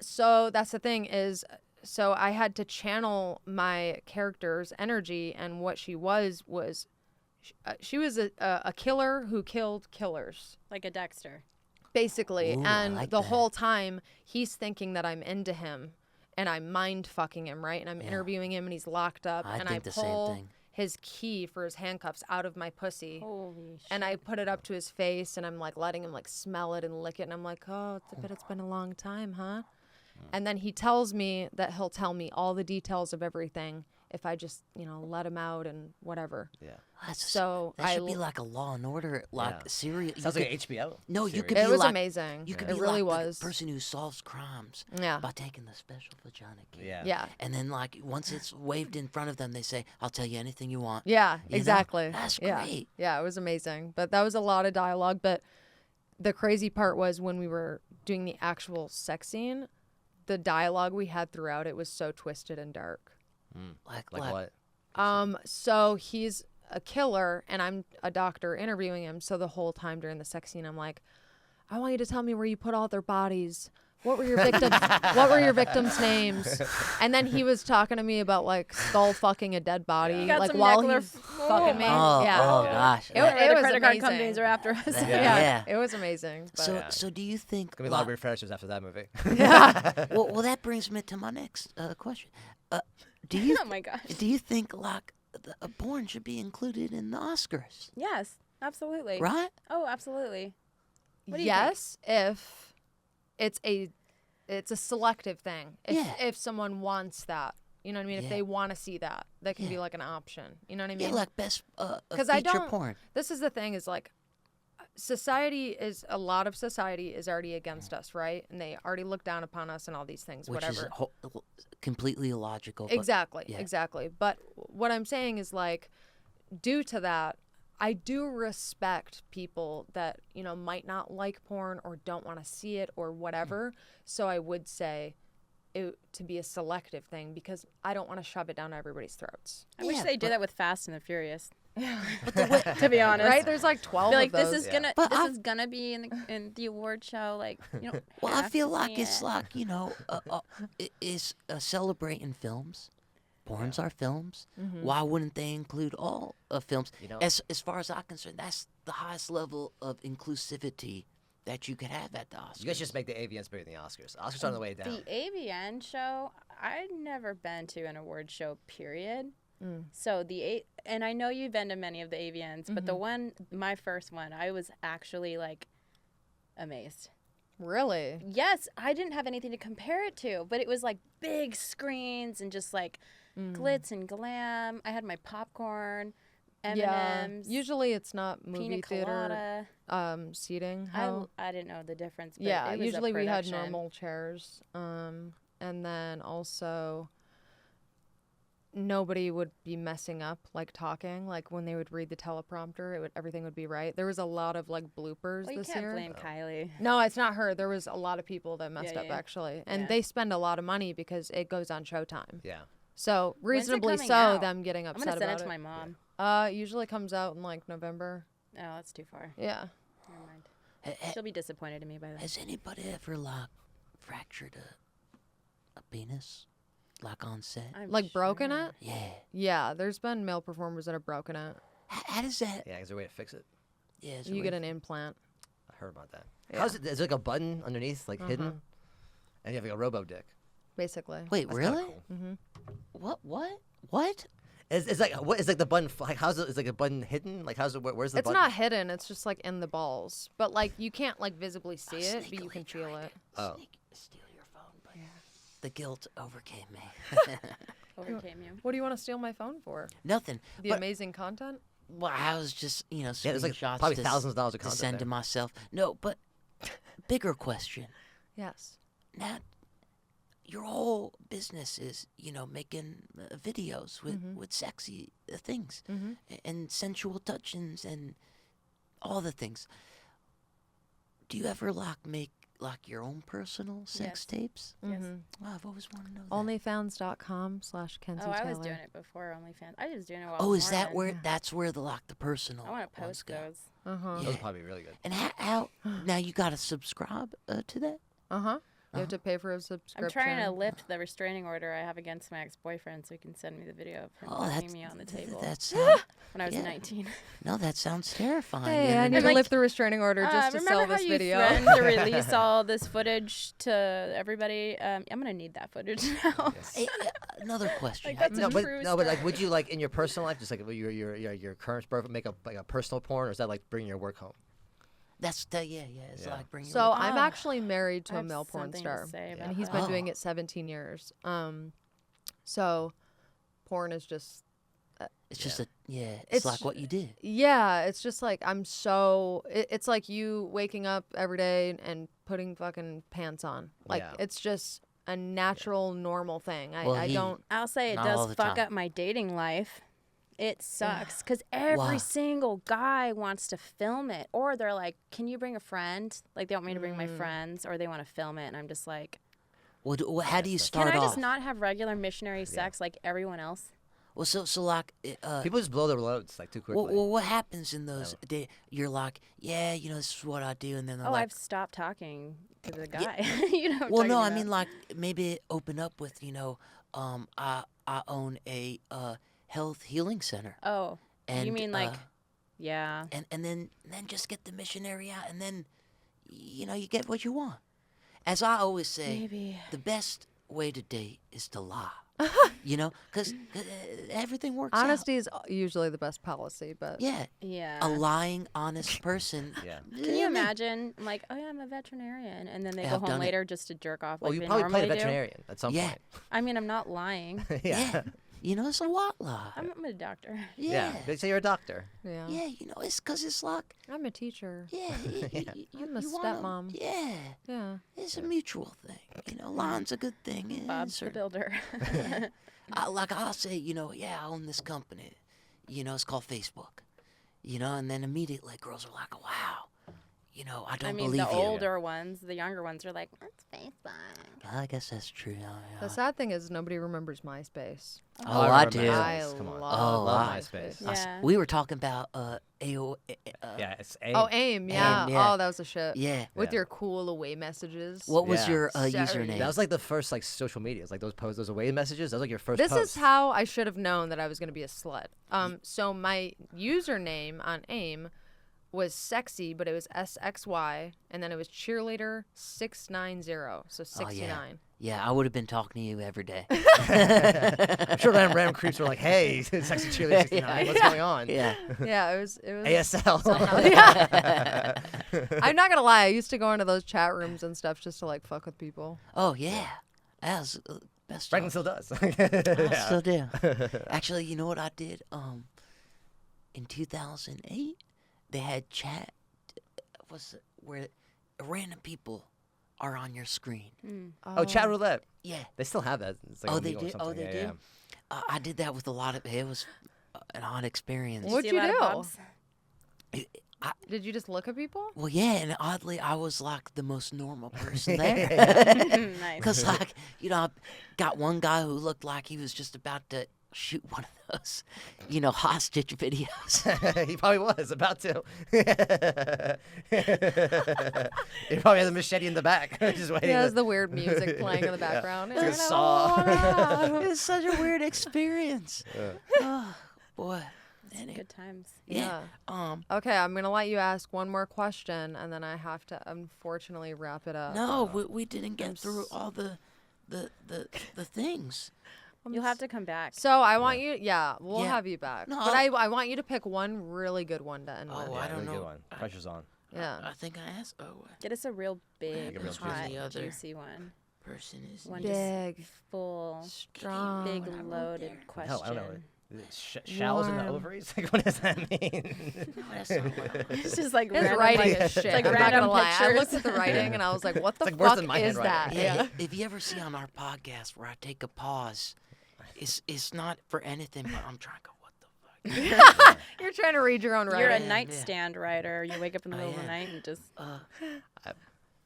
So that's the thing is, so I had to channel my character's energy, and what she was she was a killer who killed killers. Like a Dexter. Basically, Ooh, I and like the that. whole time he's thinking that I'm into him, and I'm mind fucking him, right? And I'm interviewing him, and he's locked up, I and think the same pull thing. his key for his handcuffs out of my pussy, Holy shit. and I put it up to his face, and I'm like letting him like smell it and lick it, and I'm like, oh, it's been a long time, huh? And then he tells me that he'll tell me all the details of everything if I just, let him out and whatever. Yeah. So that should I be l- like a Law and Order, like Yeah. serious. Sounds like an HBO. No, you series. could It be was like amazing. You could It be really like was. the person who solves crimes Yeah. by taking the special vagina key. Yeah. Yeah. And then, like, once it's waved in front of them, they say, "I'll tell you anything you want." Yeah, You know? exactly. That's yeah. great. Yeah, it was amazing. But that was a lot of dialogue. But the crazy part was when we were doing the actual sex scene, the dialogue we had throughout it was so twisted and dark. Like Like what? So he's a killer, and I'm a doctor interviewing him. So the whole time during the sex scene, I'm like, I want you to tell me where you put all their bodies. What were your victims? What were your victims' names? And then he was talking to me about like skull fucking a dead body, You got like some while neckler- he's fucking me. Oh, yeah. oh gosh. It That- wa- the was credit card amazing. companies are after us. Yeah. It was amazing. But so do you think? Gonna be a lot of refreshers after that movie. well, that brings me to my next question. Do you Oh my gosh. do you think like a porn should be included in the Oscars? Yes, absolutely. Right? Oh, absolutely. What do you yes, if it's a selective thing. Yeah. If someone wants that, you know what I mean. If Yeah. they want to see that, that can be Yeah. like an option. You know what I mean? Yeah, like best 'Cause I feature don't- porn. This is the thing is like a lot of society is already against us, right? And they already look down upon us and all these things, Which whatever. is completely illogical. But Exactly, yeah. exactly. But what I'm saying is like, due to that, I do respect people that, might not like porn or don't want to see it or whatever. So I would say it to be a selective thing because I don't want to shove it down everybody's throats. I wish Yeah, they did but- that with Fast and the Furious. But the way, To be honest, Right? There's like 12 Be like, of those. this is gonna, But this I- is gonna be in the award show. Like, well, I have feel to like see it's it. like is celebrating films. Porns are films. Mm-hmm. Why wouldn't they include all films? You know- As far as I'm concerned, that's the highest level of inclusivity that you could have at the Oscars. You guys just make the AVNs bigger than the Oscars. Oscars are on the way down. The AVN show, I've never been to an award show, period. So and I know you've been to many of the AVNs, but my first one, I was actually like amazed. Really? Yes, I didn't have anything to compare it to, but it was like big screens and just like glitz and glam. I had my popcorn, M&Ms, Yeah. Usually it's not pina movie theater colada. seating. How? I didn't know the difference. But Yeah, it was a usually we had production. normal chairs. And then also nobody would be messing up like talking. Like when they would read the teleprompter, everything would be right. There was a lot of like bloopers Well, you this can't year. blame Kylie. No, it's not her. There was a lot of people that messed Yeah, up yeah. actually. And Yeah. they spend a lot of money because it goes on Showtime. Yeah. So When's it reasonably coming so out? them getting I'm upset gonna send about it to my mom. Usually comes out in like November. Oh, that's too far. Yeah. Never mind. Ha- She'll be disappointed in me by then. Has anybody ever like fractured a penis, like on set? I'm Like broken sure. it? Yeah. Yeah, there's been male performers that have broken it. How does that? Yeah, is there a way to fix it? Yeah. is You there get a- an implant. I heard about that. Yeah. How's it? Is there like a button underneath, like hidden? And you have like a robo dick. Basically. Wait, That's kinda really? cool. What? It's like what is like the button? Like how's it? Is like a button hidden? Like how's it? Where's the It's button? not hidden. It's just like in the balls. But like you can't like visibly see it, but you sneakily can feel tried it. to Oh. steal your phone, but the guilt overcame me. Overcame you. What do you want to steal my phone for? Nothing. The but amazing content? Well, I was just, Yeah, there's like screenshots probably to thousands of dollars of to content send there. to myself. No, but bigger question. Yes. Now, your whole business is, making videos with sexy things and sensual touchings and all the things. Do you ever make your own personal sex Yes. tapes? Yes. Oh, I've always wanted to know that. Onlyfans.com/Kenzie Oh, I Taylor. was doing it before OnlyFans. I was doing it while I Oh, was is that Mormon. where that's where the personal? I want to ones post go? those. Uh-huh. Those Yeah. would probably be really good. And how now you got to subscribe to that? Uh-huh. You have to pay for a subscription. I'm trying to lift the restraining order I have against my ex-boyfriend so he can send me the video of him fucking me on the table That's when I was yeah. 19. no, that sounds terrifying. Hey, I And need to like, lift the restraining order just to remember sell how this you video. threatened to release all this footage to everybody? I'm gonna need that footage now. Hey, another question. Like, that's No, a but true like, story. would you like in your personal life, just like your current boyfriend, make a personal porn, or is that like bringing your work home? That's yeah. It's Yeah. like bringing. So I'm Ah, actually married to I a have male porn something to star, say and about he's that. been Oh. doing it 17 years. So porn is just it's just it's It's- like what you did. yeah, it's just like it's like you waking up every day and putting fucking pants on. Like Yeah. it's just a natural, normal thing. Well, I he- don't. I'll say it Not all does the fuck time. up my dating life. It sucks because every Why? single guy wants to film it, or they're like, "Can you bring a friend?" Like they want me to bring my friends, or they want to film it, and I'm just like, Well, how do you that's- start "Can I off? just not have regular missionary sex like everyone else?" Well, so like. People just blow their loads like too quickly. Well, what happens in those? You're like, yeah, this is what I do, and then they're Oh, like, I've stopped talking to the guy. You know. what I'm well, talking no, I about. mean like maybe open up with, I own a health healing center, Oh, and you mean like, yeah. and then just get the missionary out, and then you get what you want. As I always say, Maybe. the best way to date is to lie. Because everything works Honesty is usually the best policy, but out. Yeah, Yeah. a lying, honest person. Yeah. Can you imagine? I'm like, oh yeah, I'm a veterinarian, and then they Yeah, go I've home done it. later just to jerk off Well, like you they probably normally played a do. veterinarian at some Yeah. point. I mean, I'm not lying. Yeah, it's a white lie. I'm a doctor. Yeah, They say you're a doctor. yeah. yeah, it's because it's like, I'm a teacher. yeah, I'm a you wanna- stepmom. Yeah, Yeah. it's a mutual thing. Lying's a good thing. Bob's the builder. I'll say, yeah, I own this company. It's called Facebook. And then immediately girls are like, wow. I don't I mean, believe the you. older ones, the younger ones are like, it's Facebook. I guess that's true. Yeah. The sad thing is nobody remembers MySpace. Oh, I remember do. MySpace. I Come on. love love MySpace. MySpace. Yeah. We were talking about AO. Yeah, it's Oh, AIM, yeah. yeah. Oh, that was the shit. Yeah. With Yeah. your cool away messages. What was Yeah. your Sorry. username? That was like the first like social media. It's like those posts, those away messages. That was like your first This post. is how I should have known that I was going to be a slut. So my username on AIM was sexy, but it was SXY, and then it was cheerleader 690, so 69. Yeah, I would have been talking to you every day. I'm sure random creeps were like, "Hey, sexy cheerleader 69, what's going on?" Yeah. Yeah, it was ASL. somehow- yeah. I'm not gonna lie, I used to go into those chat rooms and stuff just to like fuck with people. Oh yeah. That was best. Franklin job. still does. I still do. Actually, you know what I did? In 2008, they had chat. Where random people are on your screen. Oh, chat roulette. Yeah. They still have that. It's like Oh, a they Omegle or do? Oh, something. they Yeah, do? I did that with a lot of. It was an odd experience. What'd See a you lot of do? Bobs? Did you just look at people? Well, yeah, and oddly, I was like the most normal person there. Nice. Because, like, I got one guy who looked like he was just about to shoot one of those, hostage videos. He probably was about to. He probably has a machete in the back, just waiting. He has to- the weird music playing in the background. It's like a saw. It's such a weird experience. Oh, boy. Anyway, Good times. yeah. Okay, I'm gonna let you ask one more question, and then I have to unfortunately wrap it up. No, we didn't get through all the things. You'll have to come back. So I want you. Yeah, we'll Yeah. have you back. No, but I want you to pick one really good one to end Oh, with. Yeah, I don't really know. Good one. Pressure's on. Yeah. I think I asked. Get us a real big, a real hot, juicy other. juicy one. Person is. One Big, just full, strong. big what I wrote loaded there. question. Hell, I don't know. Shells in the Warm. ovaries? Like, what does that mean? No, that's not what It's just like His random, writing like, is shit. like I'm not random gonna lie. I looked pictures. at the writing and I was like, what the like worse fuck than my is that? handwriting. Yeah, Yeah. if you ever see on our podcast where I take a pause, it's not for anything, but I'm trying to go, what the fuck? You're trying to read your own You're a writing. nightstand writer. You wake up in the I middle of the am. night and just.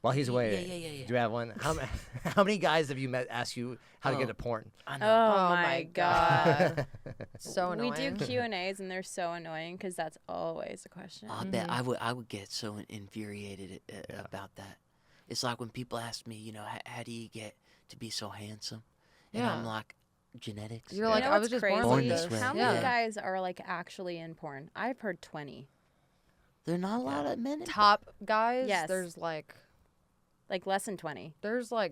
While he's Yeah, waiting, yeah. do you have one? How many guys have you met ask you how to get Oh. to porn? I Oh, know. my god. So annoying. We do Q&As and they're so annoying because that's always a question. I bet I would get so infuriated about that. It's like when people ask me, how do you get to be so handsome? And I'm Yeah. like, genetics. You're You like, know I what's was just crazy? born Born with this this. way. How Yeah. many guys are like actually in porn? I've heard 20. There are not a lot of men. Top guys, Yes. there's like Like less than 20.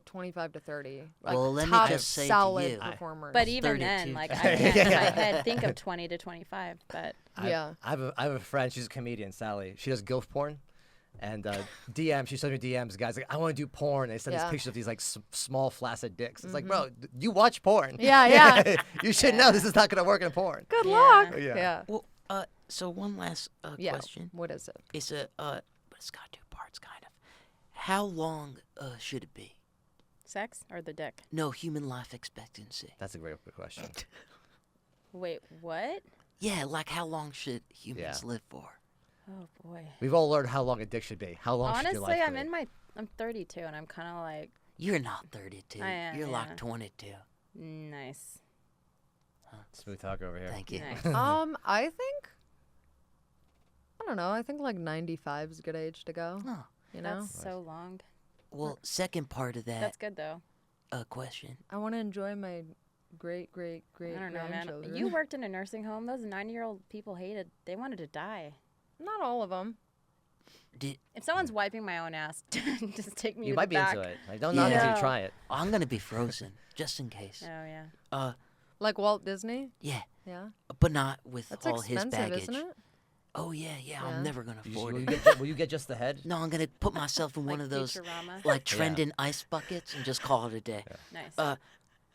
25 to 30. Like Well, let me top just say to solid you- performers. But even 32. then, like I can't in my head think of 20 to 25. But yeah. I have a friend. She's a comedian, Sally. She does gilf porn, and DM. She sends me DMs. Guys like, I want to do porn. They send these Yeah. pictures of these like small flaccid dicks. It's like, bro, you watch porn. Yeah, yeah. You should know this is not gonna work in porn. Good Yeah. luck. Yeah. Yeah. Well, so one last Yeah. question. What is it? It's but it's got two parts, kind of. How long should it be? sex or the dick? No, human life expectancy. That's a great question. Wait, what? Yeah, like how long should humans live for? Oh boy. We've all learned how long a dick should be. How long should your Honestly, life be? I'm 32 and I'm kind of like You're not 32. I am, You're yeah. like 22. nice. Smooth talk over here. Thank you. Nice. I think I don't know. I think like 95 is a good age to go. Oh, You know, That's so long. well, second part of That's that good though. question. I want to enjoy my great I don't know, man. grandchildren. You worked in a nursing home. Those 90-year-old people they wanted to die. Not all of them. Did If someone's wiping my own ass, just take me You to might the be back. into it. Like, don't knock it until Yeah. you try it. I'm gonna be frozen just in case. Oh yeah. Like Walt Disney. Yeah, Yeah, but not with that's all his expensive, baggage. isn't it? Oh yeah. Yeah. I'm never gonna afford Will it. you get just the head? No, I'm gonna put myself in one Like of those Futurama. like trending ice buckets and just call it a day. Nice.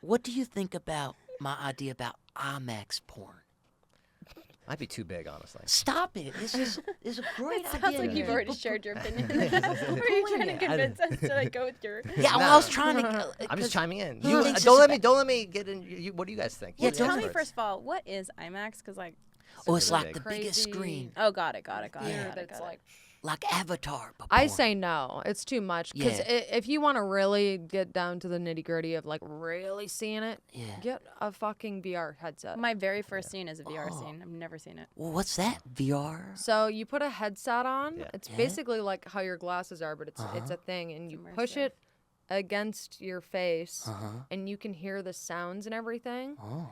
What do you think about my idea about IMAX porn? Might be too big, honestly. Stop it! This is a great It idea. sounds like you've already shared your opinion. Were you trying to I convince us to like go with your? Yeah, well, I was trying to. I'm just 'cause chiming in. he You, thinks don't it's let me. Don't let me get in. What do you guys think? Yeah, Well, You're the tell me experts. first of all, what is IMAX? Because like, Oh, it's really like big. the biggest Crazy. screen, oh, got it. Yeah. That's like like Avatar. But I porn. say no. It's too much. Because Yeah. if you want to really get down to the nitty gritty of like really seeing it, Yeah. get a fucking VR headset. my very first scene is a VR Oh. scene. I've never seen it. Well, what's that? VR? So you put a headset on. Yeah. It's Yeah. basically like how your glasses are, but it's a thing, and you push Immersive. it against your face, Uh huh. and you can hear the sounds and everything. Oh.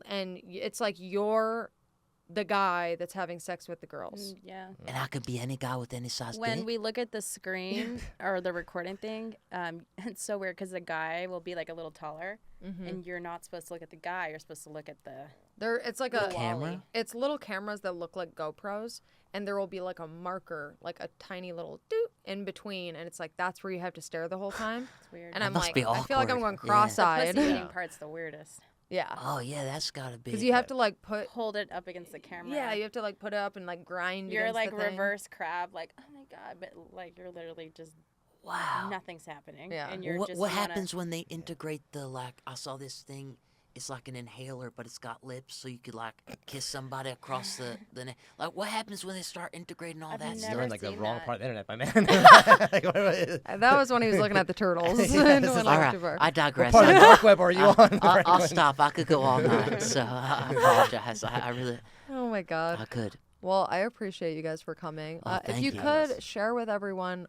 And it's like you're the guy that's having sex with the girls. Yeah. And I could be any guy with any size When dick. we look at the screen or the recording thing, it's so weird because the guy will be like a little taller, and you're not supposed to look at the guy. You're supposed to look at the. It's like The a camera? It's little cameras that look like GoPros, and there will be like a marker, like a tiny little doot in between, and it's like that's where you have to stare the whole time. It's weird. And That I'm must like, be I feel like I'm awkward. going Yeah. the cross-eyed. pussy eating part's the weirdest. Yeah, Oh yeah, that's gotta be. because you have to like put. Hold it up against the camera. Yeah, you have to like put it up and like grind. You're against like the thing. reverse crab, like oh my god, but like you're literally just Wow. nothing's happening. Yeah. And you're What just what you wanna- happens when they integrate the like? I saw this thing. It's like an inhaler, but it's got lips, so you could like kiss somebody across the like. What happens when they start integrating all I've that never stuff? You're in like the seen wrong that. part of the internet, my man. Like, That was when he was looking at the turtles. Yeah, and this is went All off right, too far. I What digress. part of the dark web are you on? I'll Franklin? stop. I could go all night, so I apologize. I really, Oh my god. I could. Well, I appreciate you guys for coming. Oh, If thank you you. could Yes. share with everyone,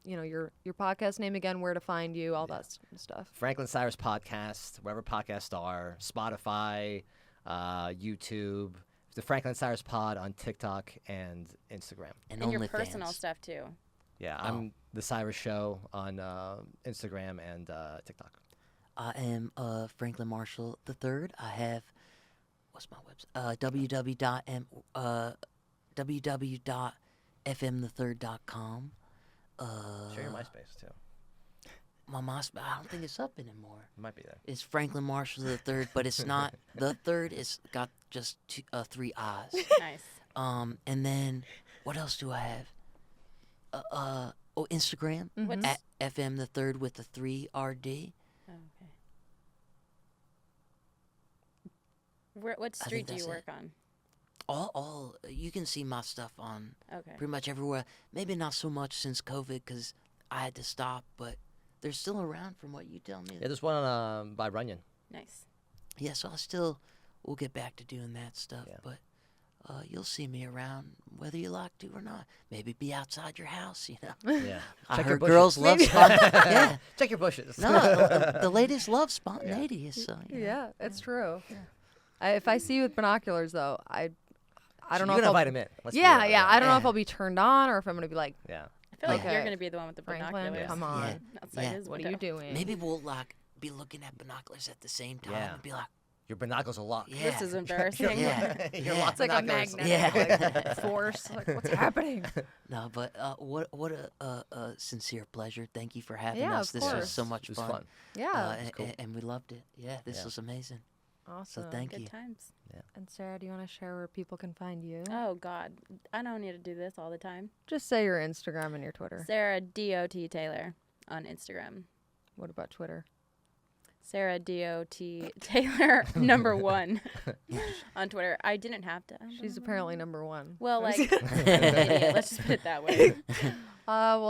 your podcast name again, where to find you, all that stuff. Franklin Cyrus Podcast, wherever podcasts are, Spotify, YouTube, the Franklin Cyrus Pod on TikTok and Instagram. and your OnlyFans. personal stuff too. Yeah, Oh. I'm the Cyrus Show on Instagram and TikTok. I am Franklin Marshall III. I have what's my website? www.fmthethird.com. Share your MySpace too. my MySpace. I don't think it's up anymore. It might be there. It's Franklin Marshall the third, but it's not. The third is got just 3 I's. Nice. And then what else do I have? Instagram What's at FM the third with the 3 RD. oh, okay. What I street think do you that's work on? All you can see my stuff on Okay. pretty much everywhere. Maybe not so much since COVID because I had to stop, but they're still around from what you tell me. Yeah, there's one on, by Runyon. Nice. Yeah, so we'll get back to doing that stuff, Yeah. but you'll see me around whether you like to or not. Maybe be outside your house, you know. Yeah. I Check your heard bushes. girls love spontaneity. Yeah, Check your bushes. no, the ladies love spontaneity. So, you know. Yeah, it's true. If I see you with binoculars, though, I don't know You're if gonna I'll. invite him in. Let's be Yeah, real. yeah. I don't know if Yeah. I'll be turned on or if I'm gonna be like, Yeah. I feel like Okay. you're gonna be the one with the Franklin, binoculars. come on. Yeah. Outside Yeah. his What are you window. doing? Maybe we'll be looking at binoculars at the same time Yeah. and be like, Your binoculars are locked. yeah. This is embarrassing. Yeah. You're Yeah. locked It's like a binoculars. magnetic Yeah. like, force. Like, what's happening? No, but what a sincere pleasure. Thank you for having Yeah, us. of This was course. so much It was fun. Yeah. and we loved it. Yeah, this Yeah. was amazing. Awesome. So thank Good you. times. And Sarah, do you want to share where people can find you? Oh God, I don't need to do this all the time. Just say your Instagram and your Twitter. Sarah DOT Taylor on Instagram. What about Twitter? Sarah DOT Taylor #1 on Twitter. I didn't have to. She's apparently number one. Well, like, I'm an idiot. Let's just put it that way. Well,